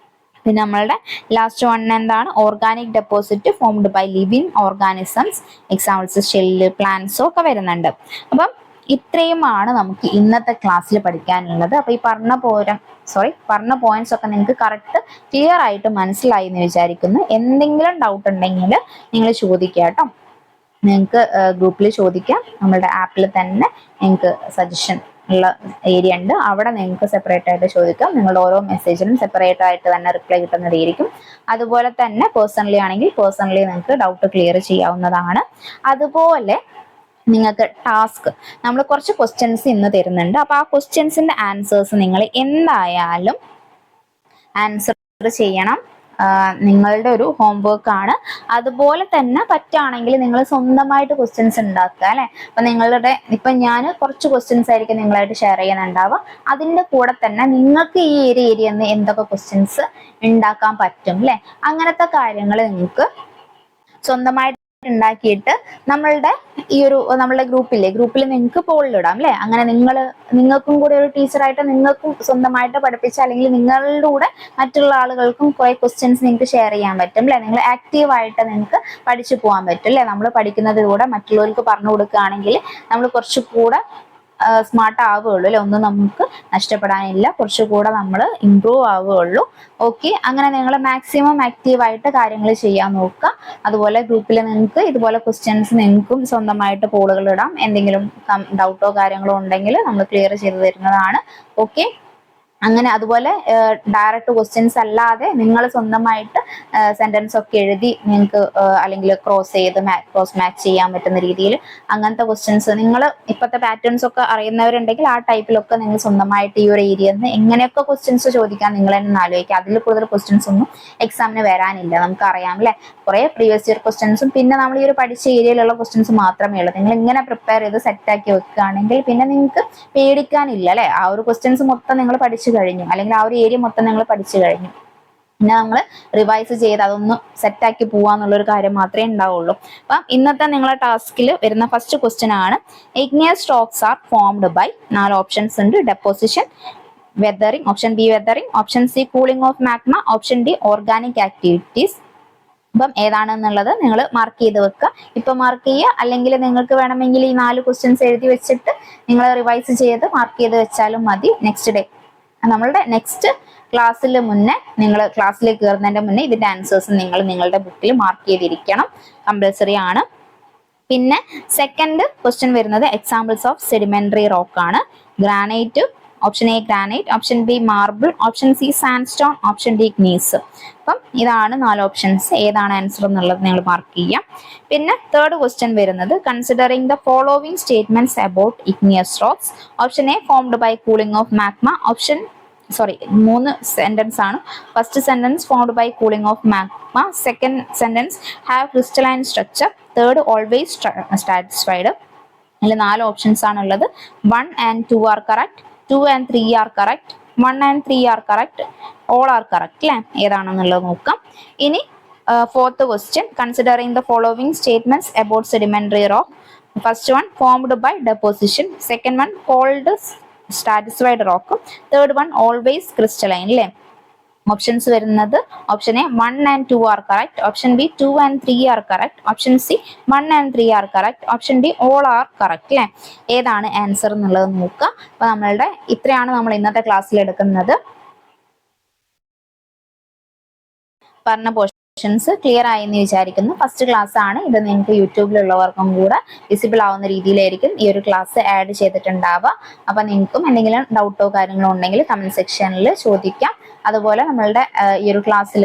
പിന്നെ നമ്മളുടെ last one എന്താണ്? Organic deposit formed by living organisms. Examples shell, പ്ലാന്റ്സും ഒക്കെ വരുന്നുണ്ട്. അപ്പം ഇത്രയുമാണ് നമുക്ക് ഇന്നത്തെ ക്ലാസ്സിൽ പഠിക്കാനുള്ളത്. അപ്പൊ ഈ പറഞ്ഞ പോയിന്റ്സ് ഒക്കെ നിങ്ങൾക്ക് കറക്റ്റ് ക്ലിയർ ആയിട്ട് മനസ്സിലായി എന്ന് വിചാരിക്കുന്നു. എന്തെങ്കിലും ഡൗട്ട് ഉണ്ടെങ്കിൽ നിങ്ങൾ ചോദിക്കുക കേട്ടോ. നിങ്ങൾക്ക് ഗ്രൂപ്പിൽ ചോദിക്കാം. നമ്മുടെ ആപ്പിൽ തന്നെ നിങ്ങൾക്ക് സജഷൻ ഉള്ള ഏരിയ ഉണ്ട്. അവിടെ നിങ്ങൾക്ക് സെപ്പറേറ്റ് ആയിട്ട് ചോദിക്കാം. നിങ്ങളുടെ ഓരോ മെസ്സേജിനും സെപ്പറേറ്റ് ആയിട്ട് തന്നെ റിപ്ലൈ കിട്ടുന്നതായിരിക്കും. അതുപോലെ തന്നെ പേഴ്സണലി ആണെങ്കിൽ പേഴ്സണലി നിങ്ങൾക്ക് ഡൗട്ട് ക്ലിയർ ചെയ്യാവുന്നതാണ്. അതുപോലെ നിങ്ങൾക്ക് ടാസ്ക് നമ്മൾ കുറച്ച് ക്വസ്റ്റ്യൻസ് ഇന്ന് തരുന്നുണ്ട്. അപ്പൊ ആ ക്വസ്റ്റ്യൻസിന്റെ ആൻസേഴ്സ് നിങ്ങൾ എന്തായാലും ആൻസർ ചെയ്യണം. നിങ്ങളുടെ ഒരു ഹോംവർക്ക് ആണ്. അതുപോലെ തന്നെ പറ്റുകയാണെങ്കിൽ നിങ്ങൾ സ്വന്തമായിട്ട് ക്വസ്റ്റ്യൻസ് ഉണ്ടാക്കുക അല്ലെ. ഇപ്പൊ ഞാൻ കുറച്ച് ക്വസ്റ്റ്യൻസ് ആയിരിക്കും നിങ്ങളായിട്ട് ഷെയർ ചെയ്യുന്നുണ്ടാവുക. അതിന്റെ കൂടെ തന്നെ നിങ്ങൾക്ക് ഈ ഏരിയയിൽ നിന്ന് എന്തൊക്കെ ക്വസ്റ്റ്യൻസ് ഉണ്ടാക്കാൻ പറ്റും അല്ലെ, അങ്ങനത്തെ കാര്യങ്ങൾ നിങ്ങൾക്ക് സ്വന്തമായിട്ട് ഉണ്ടാക്കിയിട്ട് നമ്മളുടെ ഗ്രൂപ്പിൽ നിങ്ങൾക്ക് പോളിലിടാം അല്ലെ. അങ്ങനെ നിങ്ങൾക്കും കൂടെ ഒരു ടീച്ചറായിട്ട് നിങ്ങൾക്കും സ്വന്തമായിട്ട് പഠിപ്പിച്ച അല്ലെങ്കിൽ നിങ്ങളുടെ കൂടെ മറ്റുള്ള ആളുകൾക്കും കുറെ ക്വസ്റ്റ്യൻസ് നിങ്ങൾക്ക് ഷെയർ ചെയ്യാൻ പറ്റും അല്ലെ. നിങ്ങൾ ആക്റ്റീവായിട്ട് നിങ്ങൾക്ക് പഠിച്ചു പോകാൻ പറ്റും അല്ലെ. നമ്മൾ പഠിക്കുന്നതിലൂടെ മറ്റുള്ളവർക്ക് പറഞ്ഞു കൊടുക്കുകയാണെങ്കിൽ നമ്മൾ കുറച്ചുകൂടെ സ്മാർട്ട് ആവുകയുള്ളൂ അല്ലെ, ഒന്നും നമുക്ക് നഷ്ടപ്പെടാനില്ല, കുറച്ചുകൂടെ നമ്മൾ ഇമ്പ്രൂവ് ആവുകയുള്ളൂ. ഓക്കെ, അങ്ങനെ നിങ്ങൾ മാക്സിമം ആക്റ്റീവായിട്ട് കാര്യങ്ങൾ ചെയ്യാൻ നോക്കുക. അതുപോലെ ഗ്രൂപ്പിൽ നിങ്ങൾക്ക് ഇതുപോലെ ക്വസ്റ്റ്യൻസ് നിങ്ങൾക്കും സ്വന്തമായിട്ട് പോളുകൾ ഇടാം. എന്തെങ്കിലും ഡൗട്ടോ കാര്യങ്ങളോ ഉണ്ടെങ്കിൽ നമ്മൾ ക്ലിയർ ചെയ്ത് തരുന്നതാണ്. ഓക്കെ, അങ്ങനെ അതുപോലെ ഡയറക്റ്റ് ക്വസ്റ്റ്യൻസ് അല്ലാതെ നിങ്ങൾ സ്വന്തമായിട്ട് സെന്റൻസ് ഒക്കെ എഴുതി നിങ്ങൾക്ക് അല്ലെങ്കിൽ ക്രോസ് മാച്ച് ചെയ്യാൻ പറ്റുന്ന രീതിയിൽ അങ്ങനത്തെ ക്വസ്റ്റ്യൻസ് നിങ്ങൾ ഇപ്പോഴത്തെ പാറ്റേൺസ് ഒക്കെ അറിയുന്നവരുണ്ടെങ്കിൽ ആ ടൈപ്പിലൊക്കെ നിങ്ങൾ സ്വന്തമായിട്ട് ഈ ഒരു ഏരിയയിൽ നിന്ന് എങ്ങനെയൊക്കെ ക്വസ്റ്റ്യൻസ് ചോദിക്കാൻ നിങ്ങൾ തന്നെ ആലോചിക്കുക. അതിൽ കൂടുതൽ ക്വസ്റ്റ്യൻസ് ഒന്നും എക്സാമിന് വരാനില്ല, നമുക്ക് അറിയാം അല്ലെ. കുറെ പ്രീവിയസ് ഇയർ ക്വസ്റ്റ്യൻസും പിന്നെ നമ്മൾ ഈ ഒരു പഠിച്ച ഏരിയയിലുള്ള ക്വസ്റ്റ്യൻസ് മാത്രമേ ഉള്ളൂ. നിങ്ങൾ ഇങ്ങനെ പ്രിപ്പയർ ചെയ്ത് സെറ്റാക്കി വെക്കുകയാണെങ്കിൽ പിന്നെ നിങ്ങൾക്ക് പേടിക്കാനില്ല അല്ലെ. ആ ഒരു ക്വസ്റ്റ്യൻസ് മൊത്തം നിങ്ങൾ പഠിച്ചു കഴിഞ്ഞു, അല്ലെങ്കിൽ ആ ഒരു ഏരിയ മൊത്തം നിങ്ങൾ പഠിച്ചു കഴിഞ്ഞു. പിന്നെ നമ്മൾ റിവൈസ് ചെയ്ത് അതൊന്ന് സെറ്റാക്കി പോവാന്നുള്ളൊരു കാര്യം മാത്രമേ ഉണ്ടാവുള്ളൂ. അപ്പം ഇന്നത്തെ നിങ്ങളെ ടാസ്കിൽ വരുന്ന ഫസ്റ്റ് ക്വസ്റ്റ്യൻ ആണ്, igneous rocks are formed by, 4 options ഉണ്ട്. Deposition, weathering, option B weathering, option C cooling of magma, option D organic activities. അപ്പം ഏതാണെന്നുള്ളത് നിങ്ങൾ മാർക്ക് ചെയ്ത് വെക്കുക. ഇപ്പൊ മാർക്ക് ചെയ്യുക, അല്ലെങ്കിൽ നിങ്ങൾക്ക് വേണമെങ്കിൽ ഈ 4 ക്വസ്റ്റ്യൻസ് എഴുതി വെച്ചിട്ട് നിങ്ങൾ റിവൈസ് ചെയ്ത് മാർക്ക് ചെയ്ത് വെച്ചാലും മതി. നെക്സ്റ്റ് ഡേ നമ്മളുടെ നെക്സ്റ്റ് ക്ലാസ്സിൽ മുന്നേ, നിങ്ങൾ ക്ലാസ്സിലേക്ക് കയറുന്നതിന്റെ മുന്നേ ഇതിന്റെ ആൻസേഴ്സ് നിങ്ങൾ നിങ്ങളുടെ ബുക്കിൽ മാർക്ക് ചെയ്തിരിക്കണം, കമ്പൽസറി ആണ്. പിന്നെ സെക്കൻഡ് ക്വസ്റ്റ്യൻ വരുന്നത് എക്സാമ്പിൾസ് ഓഫ് സെഡിമെന്ററി റോക്ക് ആണ്. Granite, option A granite, option B marble, option C sandstone, option D gneiss. അപ്പം ഇതാണ് 4 ഓപ്ഷൻസ്. ഏതാണ് ആൻസർ എന്നുള്ളത് നിങ്ങൾ മാർക്ക് ചെയ്യാം. പിന്നെ തേർഡ് ക്വസ്റ്റ്യൻ വരുന്നത്, considering the following statements about igneous rocks. Option A formed by cooling of magma, option 3 sentence ആണ്. First sentence formed by cooling of magma, second sentence have crystalline structure, third always satisfied. അതിൽ 4 options ആണുള്ളത്. 1 and 2 are correct, 2 and 3 are correct, 1 and 3 are correct, all are correct അല്ലെ. ഏതാണെന്നുള്ളത് നോക്കാം. ഇനി fourth question, considering the following statements about sedimentary rock. First one formed by deposition, second one called stratified rock, third one always crystalline അല്ലേ. Options വരുന്നത്, option A 1 and 2 are correct, option B 2 and 3 are correct, option C 1 and 3 are correct, option D all are correct അല്ലെ. ഏതാണ് answer എന്നുള്ളത് നോക്കുക. അപ്പൊ നമ്മളുടെ ഇത്രയാണ് നമ്മൾ ഇന്നത്തെ ക്ലാസ്സിൽ എടുക്കുന്നത്. പറഞ്ഞ പോർഷൻസ് ക്ലിയർ ആയി എന്ന് വിചാരിക്കുന്നു. ഫസ്റ്റ് ക്ലാസ് ആണ് ഇത്, നിങ്ങൾക്ക് യൂട്യൂബിലുള്ളവർക്കും കൂടെ വിസിബിൾ ആവുന്ന രീതിയിലായിരിക്കും ഈ ഒരു ക്ലാസ് ആഡ് ചെയ്തിട്ടുണ്ടാവുക. അപ്പൊ നിങ്ങൾക്കും എന്തെങ്കിലും ഡൗട്ടോ കാര്യങ്ങളോ ഉണ്ടെങ്കിൽ കമന്റ് സെക്ഷനിൽ ചോദിക്കാം. അതുപോലെ നമ്മളുടെ ഈ ഒരു ക്ലാസ്സിൽ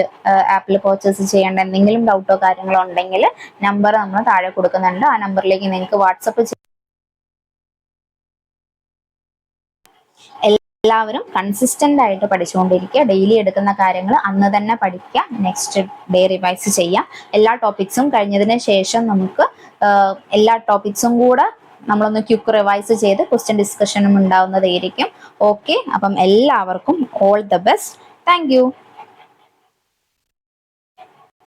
ആപ്പിൽ പർച്ചേസ് ചെയ്യേണ്ട എന്തെങ്കിലും ഡൗട്ടോ കാര്യങ്ങളോ ഉണ്ടെങ്കിൽ നമ്പർ നമ്മൾ താഴെ കൊടുക്കുന്നുണ്ട്. ആ നമ്പറിലേക്ക് നിങ്ങൾക്ക് വാട്സപ്പ് എല്ലാവരും കൺസിസ്റ്റന്റ് ആയിട്ട് പഠിച്ചുകൊണ്ടിരിക്കുക. ഡെയിലി എടുക്കുന്ന കാര്യങ്ങൾ അന്ന് തന്നെ പഠിക്കുക, നെക്സ്റ്റ് ഡേ റിവൈസ് ചെയ്യാം. എല്ലാ ടോപ്പിക്സും കഴിഞ്ഞതിന് ശേഷം നമുക്ക് എല്ലാ ടോപ്പിക്സും കൂടെ നമ്മളൊന്ന് ക്വിക്ക് റിവൈസ് ചെയ്ത് ക്വസ്റ്റ്യൻ ഡിസ്കഷനും ഉണ്ടാവുന്നതായിരിക്കും. ഓക്കെ, അപ്പം എല്ലാവർക്കും all the best. Thank you.